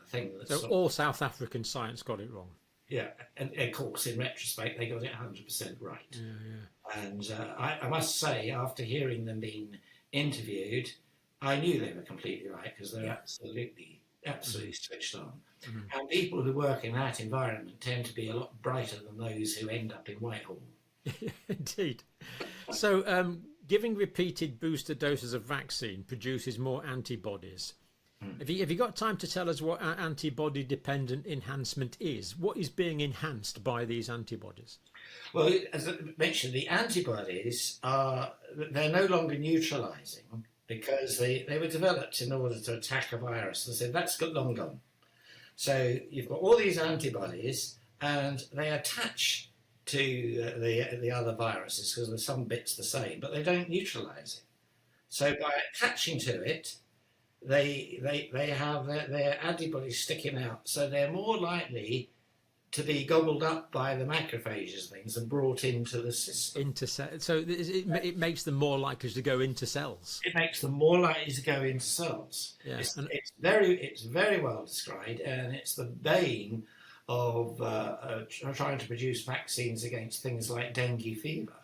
thing. So all South African science got it wrong. Yeah, and of course, in retrospect, they got it 100% right. Yeah. And I must say, after hearing them being interviewed, I knew they were completely right because they're absolutely switched on. Mm-hmm. And people who work in that environment tend to be a lot brighter than those who end up in Whitehall. Indeed. So giving repeated booster doses of vaccine produces more antibodies. Have you got time to tell us what antibody-dependent enhancement is? What is being enhanced by these antibodies? Well, as I mentioned, the antibodies they're no longer neutralizing because they were developed in order to attack a virus. And so that's long gone. So you've got all these antibodies and they attach to the other viruses because there's some bits the same, but they don't neutralize it. So by attaching to it, they have their antibodies sticking out, so they're more likely to be gobbled up by the macrophages things and brought into the system. So it makes them more likely to go into cells. It makes them more likely to go into cells. Yeah. It's very well described, and it's the bane of trying to produce vaccines against things like dengue fever,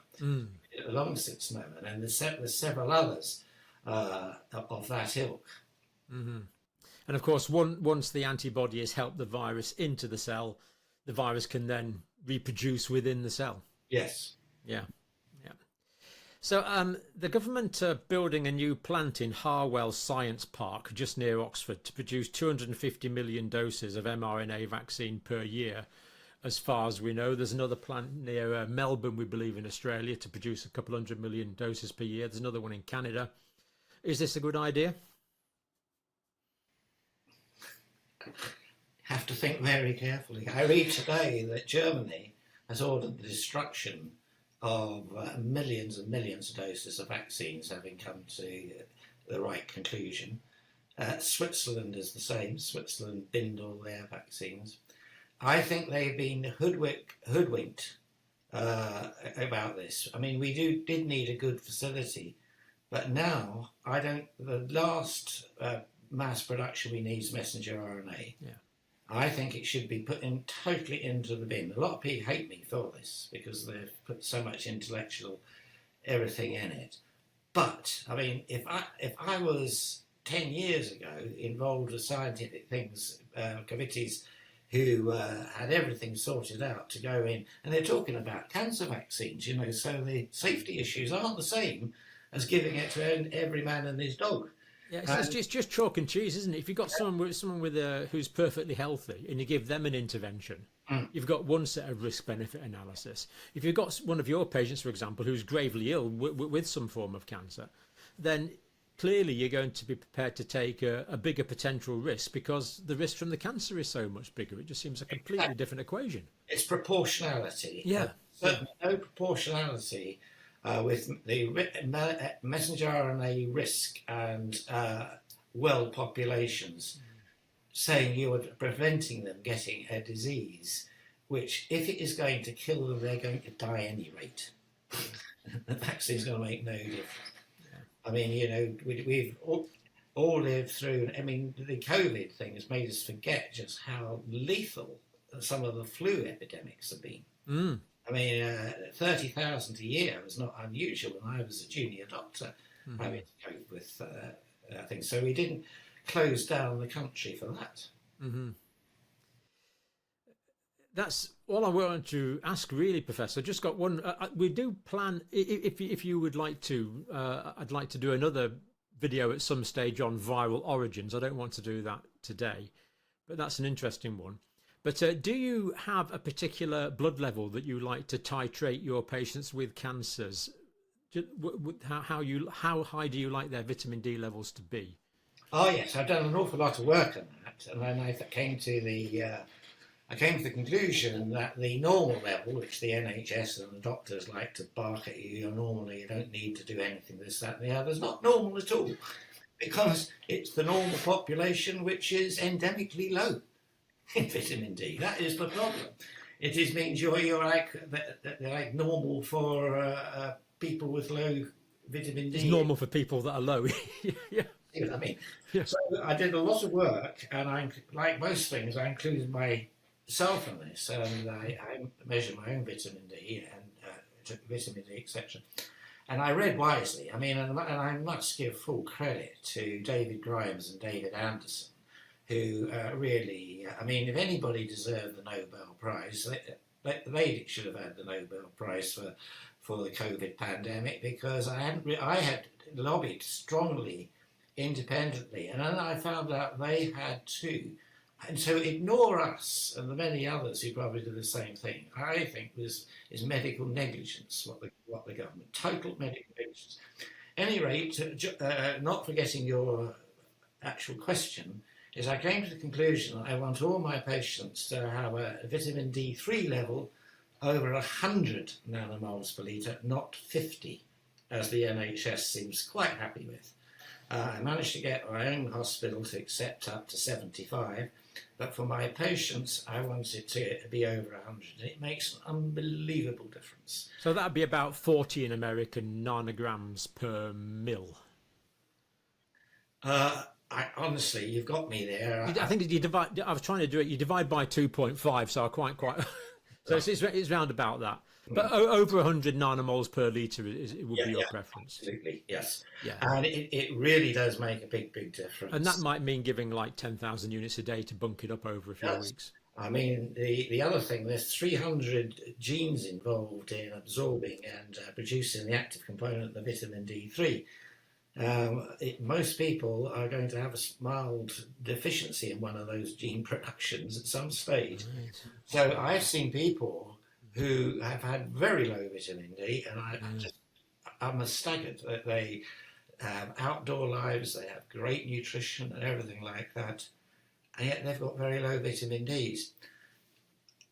long since known, and there's several others of that ilk. Mm-hmm. And of course, once the antibody has helped the virus into the cell, the virus can then reproduce within the cell. Yes. Yeah. So the government are building a new plant in Harwell Science Park, just near Oxford, to produce 250 million doses of mRNA vaccine per year. As far as we know, there's another plant near Melbourne, we believe, in Australia, to produce a couple 100 million doses per year. There's another one in Canada. Is this a good idea? Have to think very carefully. I read today that Germany has ordered the destruction of millions and millions of doses of vaccines, having come to the right conclusion. Switzerland is the same. Switzerland binned all their vaccines. I think they've been hoodwinked about this. I mean, we did need a good facility, but now the last mass production we need is messenger RNA. Yeah. I think it should be put in totally into the bin. A lot of people hate me for this because they've put so much intellectual everything in it. But I mean, if I was 10 years ago involved with scientific things, committees who had everything sorted out to go in, and they're talking about cancer vaccines, so the safety issues aren't the same as giving it to every man and his dog. Yeah, it's just chalk and cheese, isn't it? If you've got someone who's perfectly healthy and you give them an intervention, you've got one set of risk-benefit analysis. If you've got one of your patients, for example, who's gravely ill with some form of cancer, then clearly you're going to be prepared to take a bigger potential risk because the risk from the cancer is so much bigger. It just seems a completely different equation. It's proportionality. Yeah. Certainly no proportionality with the messenger RNA risk and well populations, saying you are preventing them getting a disease, which if it is going to kill them, they're going to die at any rate. The vaccine is going to make no difference. I mean, we've all lived through, I mean, the COVID thing has made us forget just how lethal some of the flu epidemics have been. I mean, 30,000 a year was not unusual when I was a junior doctor having to cope with things. So we didn't close down the country for that. Mm-hmm. That's all I wanted to ask, really, Professor. Just got one. We do plan, if you would like to, I'd like to do another video at some stage on viral origins. I don't want to do that today, but that's an interesting one. But do you have a particular blood level that you like to titrate your patients with cancers? How high do you like their vitamin D levels to be? Oh yes, I've done an awful lot of work on that, and then I came to the conclusion that the normal level, which the NHS and the doctors like to bark at you, normally you don't need to do anything, this, that, and the other, is not normal at all, because it's the normal population which is endemically low in vitamin D. That is the problem. It means you're like normal for people with low vitamin D. It's normal for people that are low. Yeah. You know what I mean? Yeah. So I did a lot of work, and like most things, I included myself in this, and I measure my own vitamin D and vitamin D, etc. And I read wisely. I mean, and I must give full credit to David Grimes and David Anderson, who really, I mean, if anybody deserved the Nobel Prize, they should have had the Nobel Prize for the COVID pandemic, because I had lobbied strongly, independently, and then I found out they had too. And so ignore us and the many others who probably do the same thing, I think is medical negligence, what the government, total medical negligence. At any rate, not forgetting your actual question, is I came to the conclusion that I want all my patients to have a vitamin D3 level over 100 nanomoles per litre, not 50, as the NHS seems quite happy with. I managed to get my own hospital to accept up to 75, but for my patients, I want it to be over 100. It makes an unbelievable difference. So that'd be about 40 in American nanograms per mil. Honestly, you've got me there. I think you divide. I was trying to do it. You divide by 2.5, so I quite. So it's round about that. But over 100 nanomoles per litre it would be your preference. Absolutely, yes. Yeah. And it really does make a big difference. And that might mean giving like 10,000 units a day to bunk it up over a few weeks. I mean, the other thing, there's 300 genes involved in absorbing and producing the active component of vitamin D3. Most people are going to have a mild deficiency in one of those gene productions at some stage. Right. So I've seen people who have had very low vitamin D, and I'm staggered that they have outdoor lives, they have great nutrition and everything like that, and yet they've got very low vitamin Ds.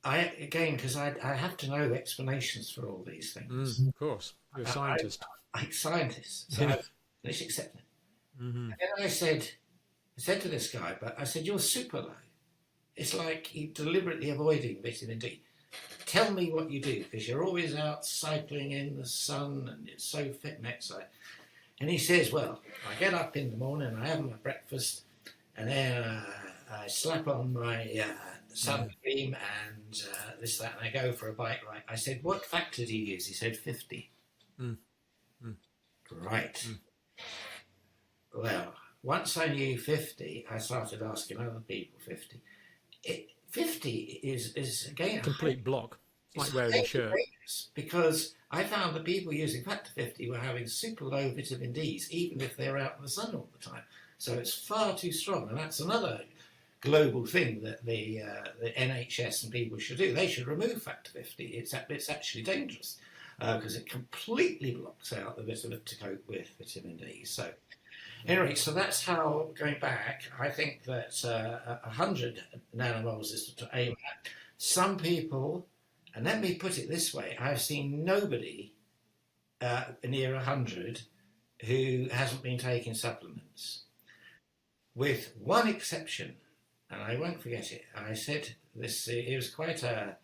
Because I have to know explanations for all these things. Of course, you're a scientist. Like scientists. So let's accept it. And then I said to this guy, but I said, you're super low. It's like you're deliberately avoiding vitamin D. Tell me what you do, because you're always out cycling in the sun and it's so fit and exercise. And he says, well, I get up in the morning, I have my breakfast, and then I slap on my sun cream and this, that, and I go for a bike ride. I said, what factor do you use? He said 50. Right. Well, once I knew 50, I started asking other people 50. 50 is again a complete block. It's like wearing a shirt. Because I found that people using factor 50 were having super low vitamin Ds, even if they're out in the sun all the time. So it's far too strong, and that's another global thing that the NHS and people should do. They should remove factor 50. It's actually dangerous because it completely blocks out the vitamin to cope with vitamin D. So anyway, so that's how, going back, I think that 100 nanomoles is to aim at. Some people, and let me put it this way, I've seen nobody near 100 who hasn't been taking supplements, with one exception, and I won't forget it. I said this, he was quite an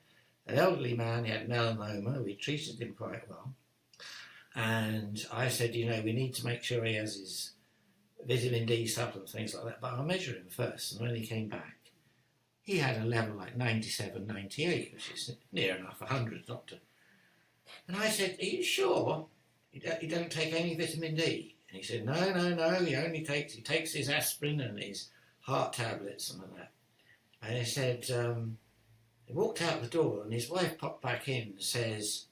elderly man, he had melanoma, we treated him quite well, and I said, you know, we need to make sure he has his vitamin D supplements, things like that, but I'll measure him first. And when he came back, he had a level like 97, 98, which is near enough 100, doctor. And I said, are you sure you don't take any vitamin D? And he said, no, he takes his aspirin and his heart tablets and all that. And he said, he walked out the door and his wife popped back in and says,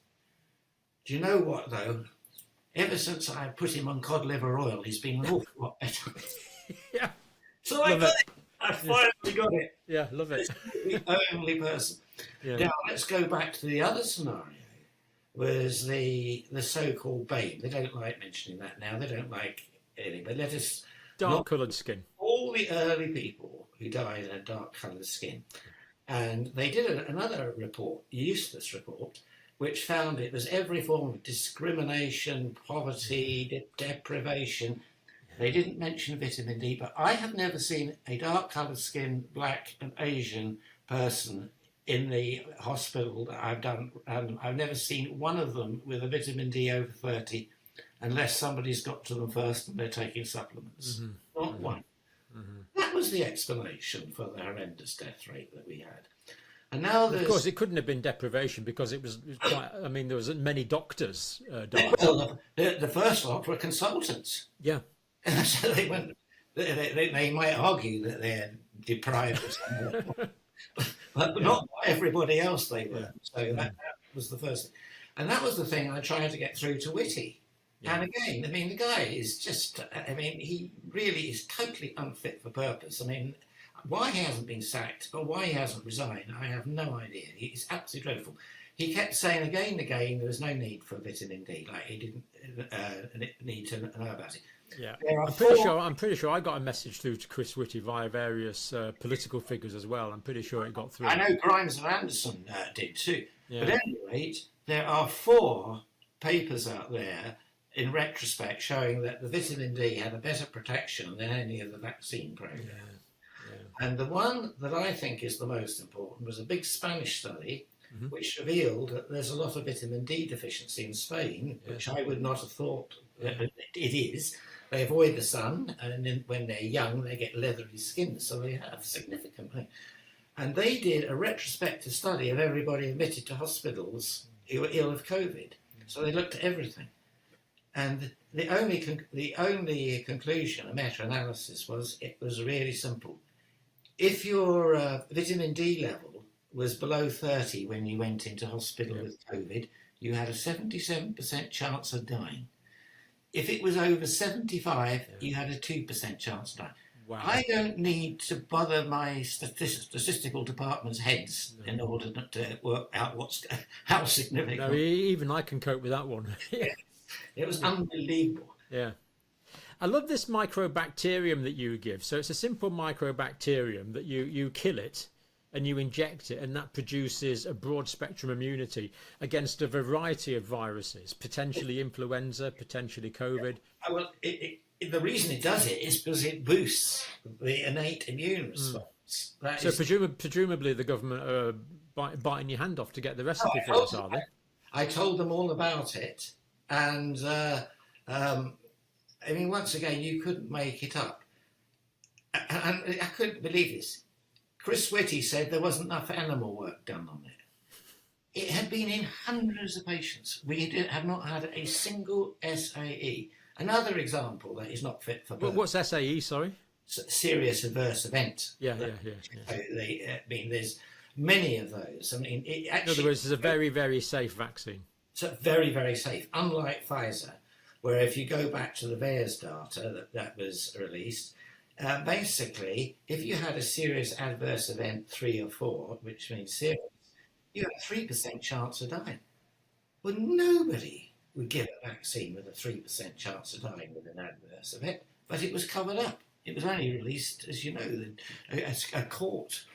do you know what though? Ever since I put him on cod liver oil, he's been an awful lot better. Yeah. So I got it. I finally got it. Yeah, love it. The only person. Yeah. Now let's go back to the other scenario. Was the so-called BAME. They don't like mentioning that now. They don't like anything. But let us dark-coloured skin. All the early people who died had dark-coloured skin, and they did another report, a useless report, which found it was every form of discrimination, poverty, deprivation. They didn't mention vitamin D, but I have never seen a dark-coloured skin, black and Asian person in the hospital that I've done. I've never seen one of them with a vitamin D over 30 unless somebody's got to them first and they're taking supplements. Not one. That was the explanation for the horrendous death rate that we had. And now of course, it couldn't have been deprivation because it was quite, I mean, there was many doctors. Well, the first lot were consultants. Yeah. And so they went, they might argue that they're deprived of something. but not by everybody else they were. Yeah. So that was the first thing. And that was the thing I tried to get through to Whitty. Yeah. And again, I mean, the guy is just, I mean, he really is totally unfit for purpose. I mean, why he hasn't been sacked or why he hasn't resigned, I have no idea. He's absolutely dreadful. He kept saying again and again there was no need for vitamin D, like he didn't need to know about it. Yeah, I'm pretty sure I got a message through to Chris Whitty via various political figures as well. I'm pretty sure it got through. I know Grimes and Anderson did too. Yeah. But at any rate, there are 4 papers out there in retrospect showing that the vitamin D had a better protection than any of the vaccine programs. Yeah. Yeah. And the one that I think is the most important was a big Spanish study which revealed that there's a lot of vitamin D deficiency in Spain, which I would not have thought it is. They avoid the sun, and then when they're young, they get leathery skin, so they have significant pain. And they did a retrospective study of everybody admitted to hospitals who were ill of COVID. So they looked at everything. And the only conclusion, a meta-analysis, was it was really simple. If your vitamin D level was below 30 when you went into hospital with COVID, you had a 77% chance of dying. If it was over 75, you had a 2% chance of dying. Wow. I don't need to bother my statistical department's heads in order to work out how significant. No, even I can cope with that one. It was unbelievable. Yeah. I love this microbacterium that you give. So it's a simple microbacterium that you kill it and you inject it, and that produces a broad spectrum immunity against a variety of viruses, potentially influenza, potentially COVID. Well, the reason it does it is because it boosts the innate immune response. So presumably the government are biting your hand off to get the recipe for this, are they? I told them all about it, and I mean, once again, you couldn't make it up. And I couldn't believe this. Chris Whitty said there wasn't enough animal work done on it. It had been in hundreds of patients. We have not had a single SAE. Another example that is not fit for purpose. What's SAE, sorry? Serious adverse event. Yeah. I mean, there's many of those. I mean, it actually, in other words, it's a very, very safe vaccine. It's very, very safe, unlike Pfizer, where if you go back to the VAERS data that was released, basically, if you had a serious adverse event 3 or 4, which means serious, you had a 3% chance of dying. Well, nobody would give a vaccine with a 3% chance of dying with an adverse event, but it was covered up. It was only released, as you know, a court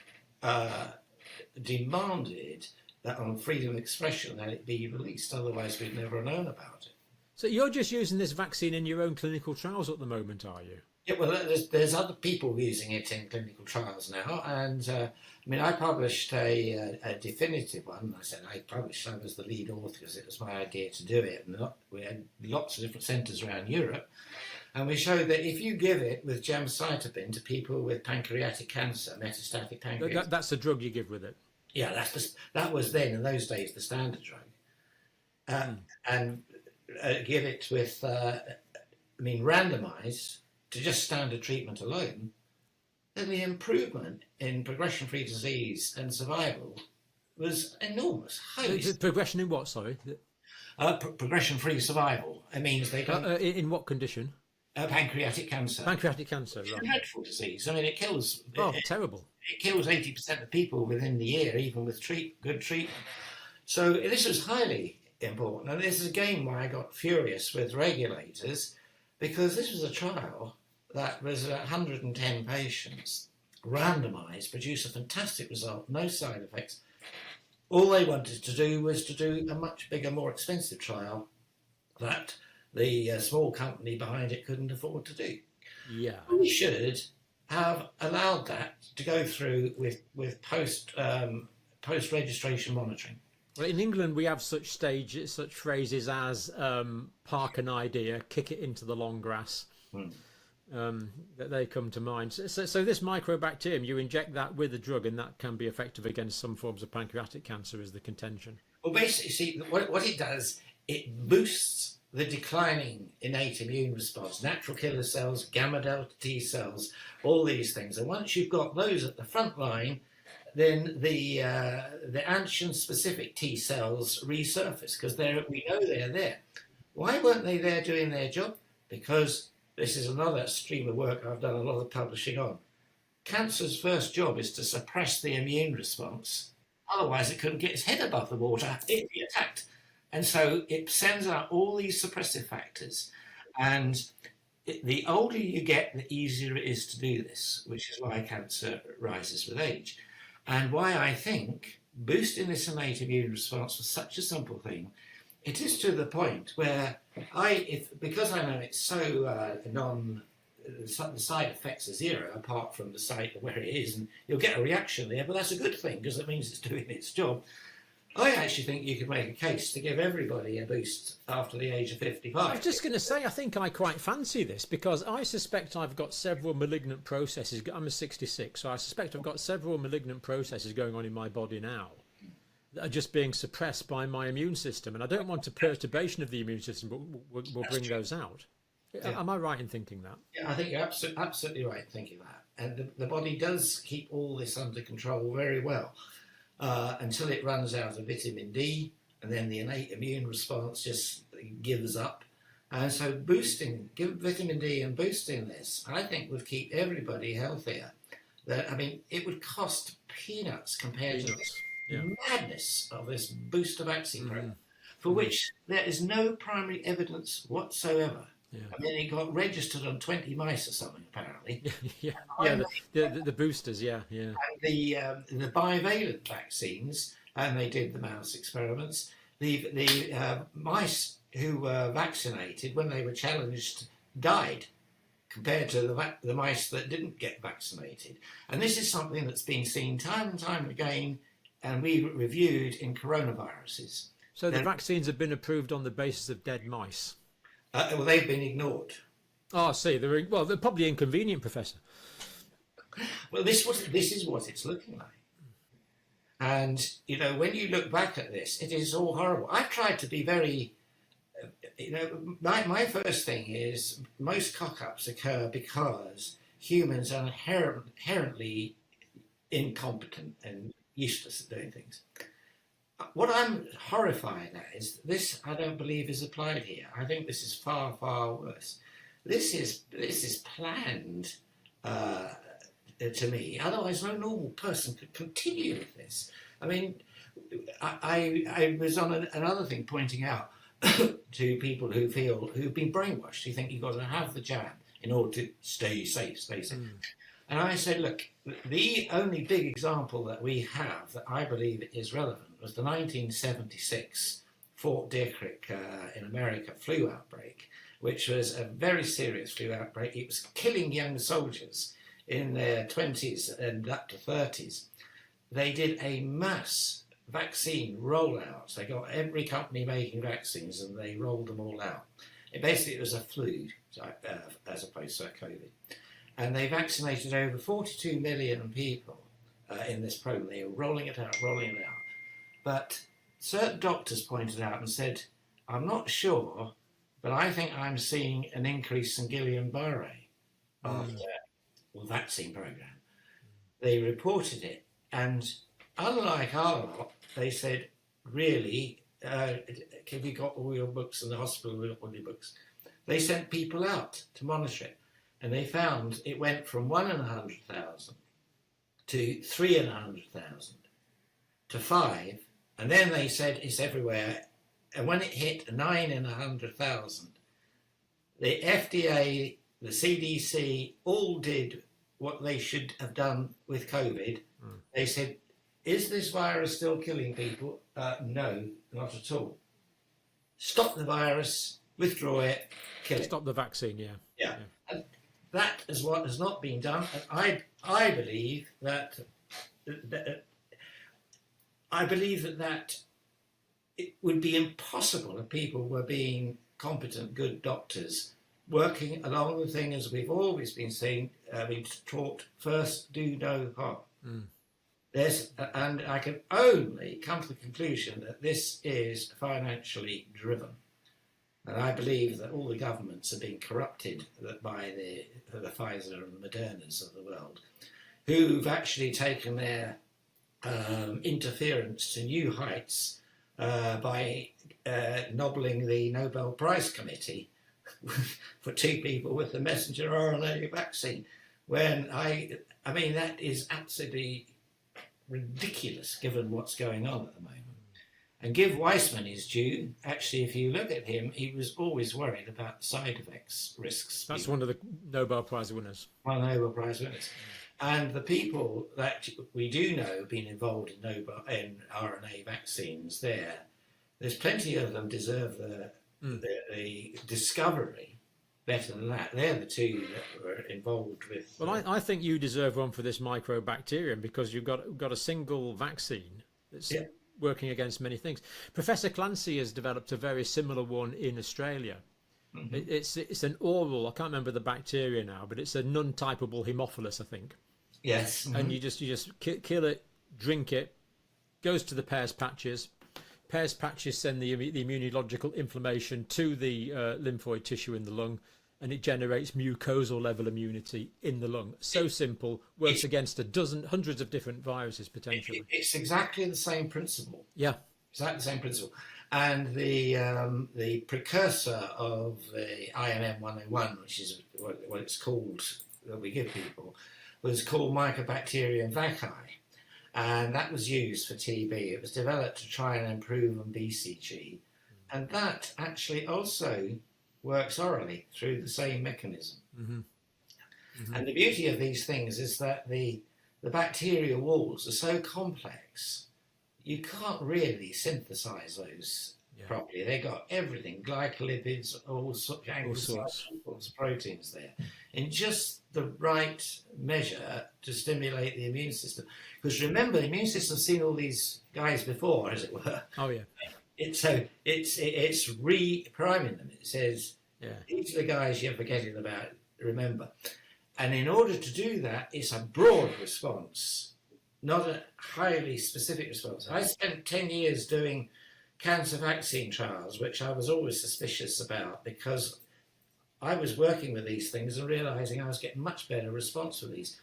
demanded that on freedom of expression that it be released, otherwise we'd never have known about it. So you're just using this vaccine in your own clinical trials at the moment, are you? Yeah, well, there's other people using it in clinical trials now, and I mean, I published a definitive one. I was the lead author because it was my idea to do it, and we had lots of different centres around Europe, and we showed that if you give it with gemcitabine to people with pancreatic cancer, metastatic pancreatic, that's the drug you give with it. Yeah, that was then in those days the standard drug, and give it with, randomised to just standard treatment alone, then the improvement in progression-free disease and survival was enormous. Progression in what, sorry? Progression-free survival. It means they don't... in what condition? Pancreatic cancer. Pancreatic cancer, right. It's a dreadful disease. I mean, it kills... terrible. It kills 80% of people within the year, even with good treatment. So this was highly important. And this is again why I got furious with regulators, because this was a trial that was 110 patients, randomised, produced a fantastic result, no side effects. All they wanted to do was to do a much bigger, more expensive trial that the small company behind it couldn't afford to do. Yeah. We should have allowed that to go through with post-registration monitoring. Well, in England, we have such phrases as park an idea, kick it into the long grass. That they come to mind. So this microbacterium, you inject that with a drug, and that can be effective against some forms of pancreatic cancer, is the contention. Well, basically, see, what it does, it boosts the declining innate immune response, natural killer cells, gamma delta T cells, all these things. And once you've got those at the front line, then the antigen-specific T cells resurface because we know they're there. Why weren't they there doing their job? Because this is another stream of work I've done a lot of publishing on. Cancer's first job is to suppress the immune response. Otherwise, it couldn't get its head above the water. It'd be attacked. And so it sends out all these suppressive factors. And the older you get, the easier it is to do this, which is why cancer rises with age. And why I think boosting this innate immune response was such a simple thing. It is to the point where because I know it's so the side effects are zero apart from the site where it is, and you'll get a reaction there, but that's a good thing because it means it's doing its job. I actually think you could make a case to give everybody a boost after the age of 55. I was just going to say, I think I quite fancy this because I suspect I've got several malignant processes. I'm a 66, so I suspect I've got several malignant processes going on in my body now that are just being suppressed by my immune system. And I don't want a perturbation of the immune system, but we'll bring those out. Yeah. Am I right in thinking that? Yeah, I think you're absolutely right in thinking that. And the body does keep all this under control very well until it runs out of vitamin D, and then the innate immune response just gives up. And so give vitamin D and boosting this, I think would keep everybody healthier. It would cost peanuts compared to this madness of this booster vaccine program, for which there is no primary evidence whatsoever. Yeah. It got registered on 20 mice or something, apparently. The boosters, yeah. And the bivalent vaccines, and they did the mouse experiments. The mice who were vaccinated, when they were challenged, died compared to the mice that didn't get vaccinated. And this is something that's been seen time and time again, and we reviewed in coronaviruses. So the vaccines have been approved on the basis of dead mice? Well, they've been ignored. Oh, I see. They're probably inconvenient, Professor. Well, this is what it's looking like. And, when you look back at this, it is all horrible. I've tried to be very, my first thing is most cock-ups occur because humans are inherently incompetent and useless at doing things. What I'm horrified at is this, I don't believe, is applied here. I think this is far, far worse. This is planned to me. Otherwise, no normal person could continue with this. I was on another thing pointing out to people who've been brainwashed, who think you've got to have the jab in order to stay safe. And I said, look, the only big example that we have that I believe is relevant was the 1976 Fort Detrick in America flu outbreak, which was a very serious flu outbreak. It was killing young soldiers in their 20s and up to 30s. They did a mass vaccine rollout. They got every company making vaccines and they rolled them all out. It was a flu as opposed to a COVID. And they vaccinated over 42 million people in this program. They were rolling it out. But certain doctors pointed out and said, I'm not sure, but I think I'm seeing an increase in Guillain-Barré after the vaccine program. They reported it. And unlike our lot, they said, really, have you got all your books in the hospital, all your books? They sent people out to monitor it. And they found it went from 1 in 100,000 to 3 in 100,000 to 5. And then they said it's everywhere. And when it hit 9 in 100,000, the FDA, the CDC, all did what they should have done with COVID. They said, is this virus still killing people? No, not at all. Stop the virus, withdraw it, kill it. Stop the vaccine, yeah. And that is what has not been done. And I believe that it would be impossible if people were being competent, good doctors, working along the thing as we've always been saying, been taught, first do no harm. And I can only come to the conclusion that this is financially driven. And I believe that all the governments are being corrupted by the Pfizer and Modernas of the world, who've actually taken their interference to new heights by nobbling the Nobel Prize Committee for 2 people with the messenger RNA vaccine. When I mean, that is absolutely ridiculous given what's going on at the moment. And give Weissman his due. Actually, if you look at him, he was always worried about side effects, risks. That's one of the Nobel Prize winners. One of the Nobel Prize winners. And the people that we do know have been involved in RNA vaccines there's plenty of them deserve the discovery better than that. They're the 2 that were involved with... Well, I think you deserve one for this microbacterium because you've got a single vaccine that's working against many things. Professor Clancy has developed a very similar one in Australia. Mm-hmm. It's an oral, I can't remember the bacteria now, but it's a non-typable Haemophilus, I think. Yes. Mm-hmm. And you just kill it, drink it, goes to the Peyer's patches. Peyer's patches send the immunological inflammation to the lymphoid tissue in the lung, and it generates mucosal level immunity in the lung. So simple, works against hundreds of different viruses potentially. It's exactly the same principle. Yeah. Exactly the same principle. And the precursor of the IMM 101, which is what it's called, that we give people, was called Mycobacterium vaccae. And that was used for TB. It was developed to try and improve on BCG. And that actually also works orally through the same mechanism. Mm-hmm. Mm-hmm. And the beauty of these things is that the bacterial walls are so complex, you can't really synthesize those properly. They got everything, glycolipids, all sorts of proteins there, in just the right measure to stimulate the immune system. Because remember, the immune system's seen all these guys before, as it were. Oh yeah. It's re-priming them. It says, these are the guys you're forgetting about, remember. And in order to do that, it's a broad response, not a highly specific response. I spent 10 years doing cancer vaccine trials, which I was always suspicious about because I was working with these things and realizing I was getting much better response with these.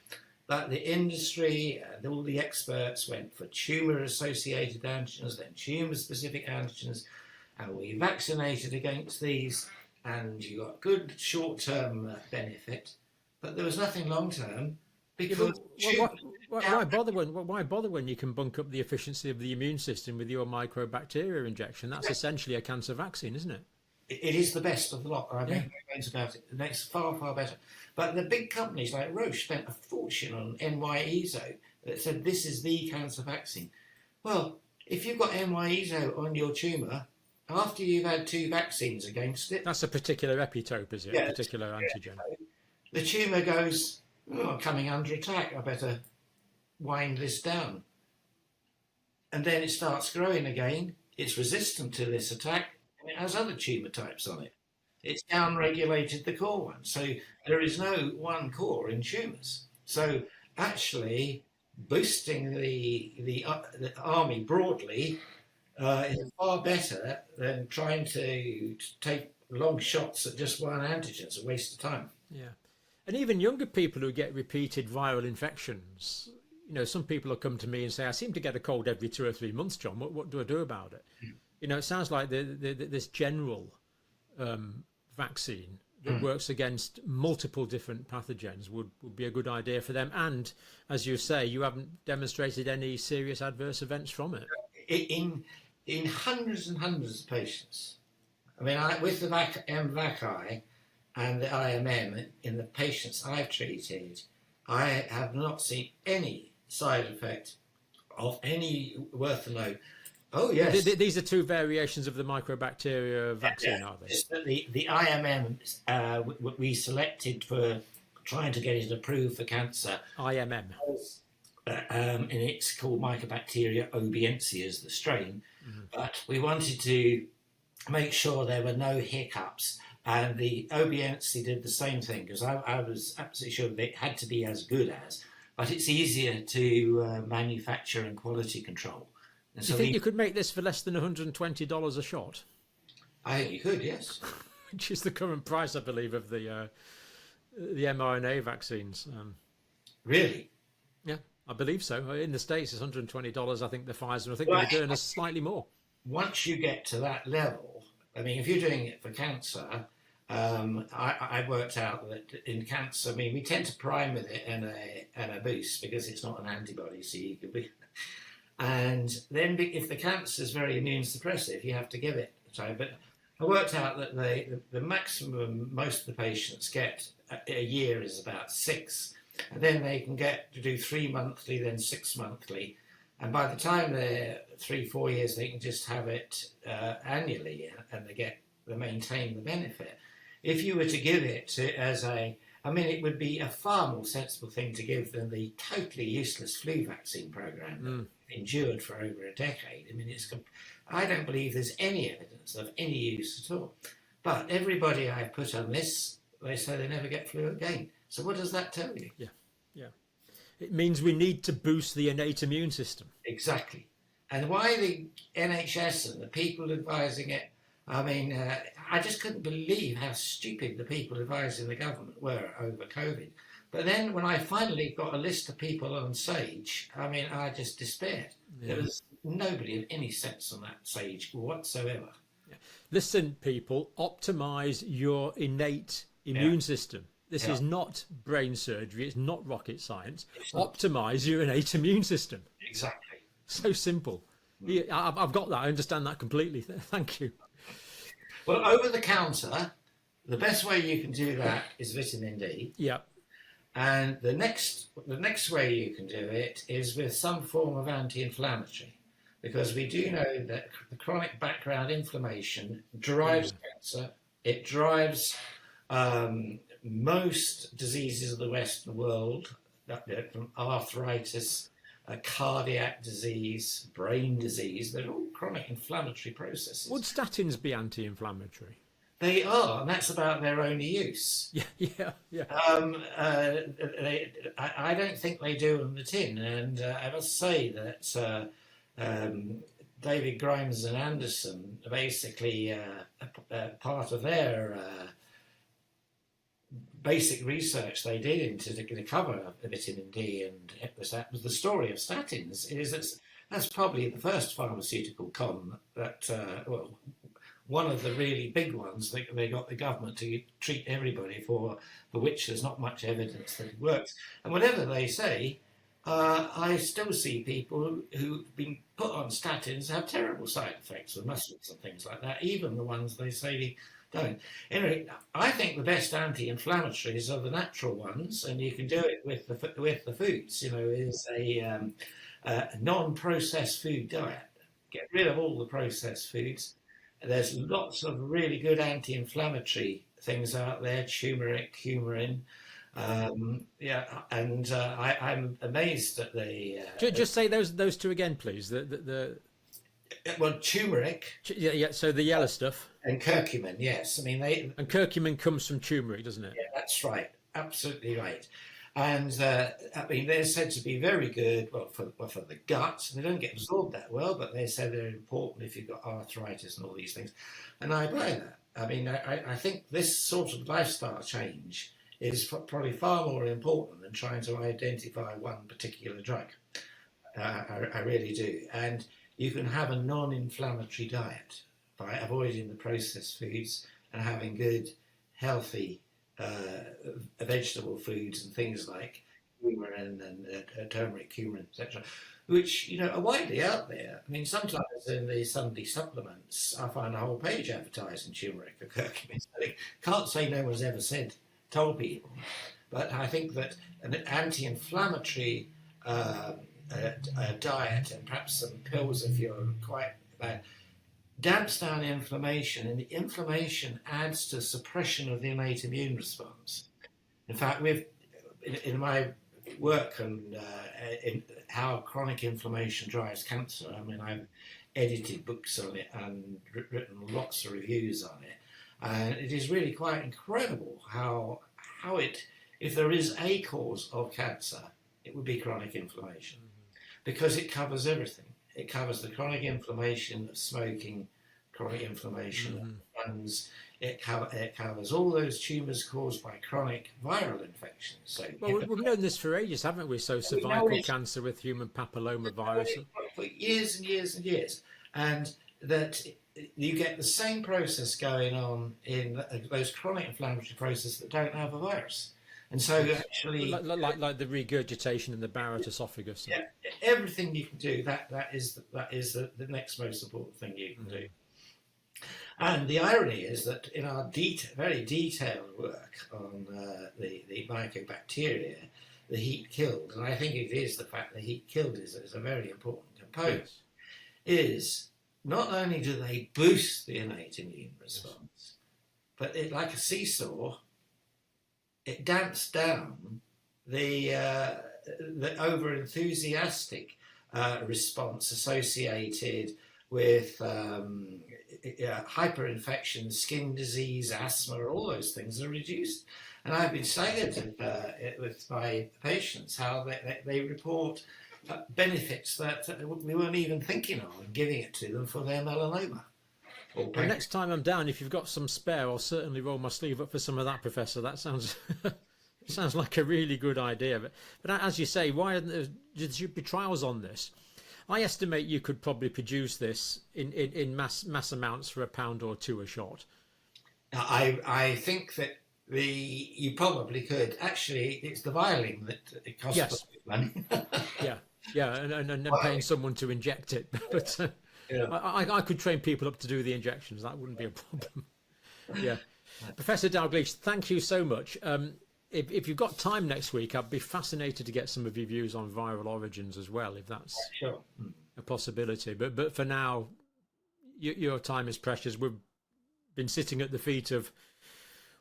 But the industry and all the experts went for tumor-associated antigens, then tumor-specific antigens, and we vaccinated against these, and you got good short-term benefit, but there was nothing long-term because... Why bother when you can bunk up the efficiency of the immune system with your microbacteria injection? That's essentially a cancer vaccine, isn't it? It is the best of the lot. I make no bones about it. It makes far, far better. But the big companies like Roche spent a fortune on NY-ESO that said this is the cancer vaccine. Well, if you've got NY-ESO on your tumour, after you've had 2 vaccines against it... That's a particular epitope, is it? A particular antigen. The tumour goes, I'm coming under attack. I better wind this down. And then it starts growing again. It's resistant to this attack. And it has other tumour types on it. It's down-regulated the core one. So there is no one core in tumours. So actually boosting the army broadly is far better than trying to take long shots at just one antigen. It's a waste of time. Yeah. And even younger people who get repeated viral infections, you know, some people will come to me and say, I seem to get a cold every 2 or 3 months, John. What do I do about it? You know, it sounds like this general vaccine that works against multiple different pathogens would be a good idea for them. And as you say, you haven't demonstrated any serious adverse events from it. In hundreds and hundreds of patients. I mean, with the vaccae and the IMM in the patients I've treated, I have not seen any side effect of any worth the note. Oh, yes. These are 2 variations of the microbacteria vaccine, are they? The IMM we selected for trying to get it approved for cancer. IMM. And it's called Mycobacteria obiensis as the strain. But we wanted to make sure there were no hiccups. And the obiensis did the same thing, because I was absolutely sure that it had to be as good as. But it's easier to manufacture and quality control. And so you think you could make this for less than $120 a shot? I think you could, yes. Which is the current price, I believe, of the mRNA vaccines. Really? Yeah, I believe so. In the States, it's $120. I think the Pfizer. I think Well, the Moderna is slightly more. once you get to that level, I mean, if you're doing it for cancer, I worked out that in cancer, I mean, we tend to prime with it and a boost because it's not an antibody, so you could be. And then if the cancer is very immune suppressive, you have to give it. So, but I worked out that the maximum most of the patients get a year is about 6. And then they can get to do 3 monthly, then 6 monthly. And by the time they're 3-4 years, they can just have it annually, and they maintain the benefit. If you were to give it I mean, it would be a far more sensible thing to give than the totally useless flu vaccine program that endured for over a decade. I mean, I don't believe there's any evidence of any use at all. But everybody I put on this, they say they never get flu again. So what does that tell you? Yeah. It means we need to boost the innate immune system. Exactly. And why the NHS and the people advising it, I mean, I just couldn't believe how stupid the people advising the government were over COVID. But then when I finally got a list of people on SAGE, I mean, I just despaired. Yeah. There was nobody of any sense on that SAGE whatsoever. Yeah. Listen, people, optimize your innate immune system. This is not brain surgery. It's not rocket science. Optimize your innate immune system. Exactly. So simple. Yeah, I've got that. I understand that completely. Thank you. Well, over the counter, the best way you can do that is vitamin D. Yeah. And the next way you can do it is with some form of anti-inflammatory, because we do know that the chronic background inflammation drives cancer. It drives most diseases of the Western world, from arthritis, cardiac disease, brain disease. They're all chronic inflammatory processes. Would statins be anti-inflammatory? They are, and that's about their only use. Yeah. I don't think they do on the tin, and I must say that David Grimes and Anderson, basically part of their basic research they did into the cover of vitamin D, and that was the story of statins. That's probably the first pharmaceutical con that, one of the really big ones that they got the government to treat everybody for which there's not much evidence that it works. And whatever they say, I still see people who've been put on statins have terrible side effects with muscles and things like that, even the ones they say don't. Anyway, I think the best anti-inflammatories are the natural ones, and you can do it with the foods. Is a non-processed food diet. Get rid of all the processed foods. There's lots of really good anti-inflammatory things out there: turmeric, coumarin. I'm amazed at the. Just say those two again, please. Well, turmeric. Yeah. So the yellow stuff. And curcumin, yes. I mean, And curcumin comes from turmeric, doesn't it? Yeah, that's right. Absolutely right. And I mean, they're said to be very good. For the gut. They don't get absorbed that well, but they say they're important if you've got arthritis and all these things. And I buy that. I mean, I think this sort of lifestyle change is probably far more important than trying to identify one particular drug. I really do. And you can have a non-inflammatory diet by avoiding the processed foods and having good, healthy vegetable foods and things like coumarin and turmeric, coumarin, etc., which are widely out there. I mean, sometimes in the Sunday supplements, I find a whole page advertising turmeric or curcumin. I can't say no one's ever told people, but I think that an anti-inflammatory diet and perhaps some pills if you're quite bad damps down inflammation, and the inflammation adds to suppression of the innate immune response. In fact, in my work and in how chronic inflammation drives cancer, I mean, I've edited books on it and written lots of reviews on it, and it is really quite incredible how if there is a cause of cancer, it would be chronic inflammation, because it covers everything. It covers the chronic inflammation of smoking, chronic inflammation lungs. It covers all those tumours caused by chronic viral infections. So well, we've known this for ages, haven't we? So cervical cancer with human papilloma virus. For years and years and years. And that you get the same process going on in those chronic inflammatory processes that don't have a virus. And so actually... Like the regurgitation in the Barrett esophagus. Yeah, everything you can do, that is the next most important thing you can do. And the irony is that in our very detailed work on the mycobacteria, the heat killed, and I think it is the fact that heat killed is a very important component, is not only do they boost the innate immune response, but it, like a seesaw, it damps down the over-enthusiastic response associated with hyperinfection, skin disease, asthma, all those things are reduced. And I've been saying it with my patients, how they report benefits that we weren't even thinking of, and giving it to them for their melanoma. Well, next time I'm down, if you've got some spare, I'll certainly roll my sleeve up for some of that, Professor. That sounds sounds like a really good idea. But as you say, why there should be trials on this? I estimate you could probably produce this in mass amounts for £1 or £2 a shot. I think that you probably could. Actually, it's the vialing that it costs money. yeah, and paying someone to inject it. But I could train people up to do the injections. That wouldn't be a problem. Yeah. Professor Dalgleish, thank you so much. If you've got time next week, I'd be fascinated to get some of your views on viral origins as well, if that's a possibility. But for now, your time is precious. We've been sitting at the feet of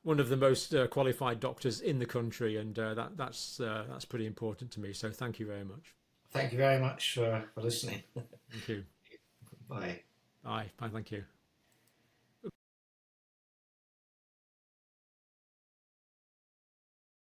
one of the most qualified doctors in the country, and that's pretty important to me. So thank you very much. Thank you very much for listening. Thank you. Bye. Bye. Thank you.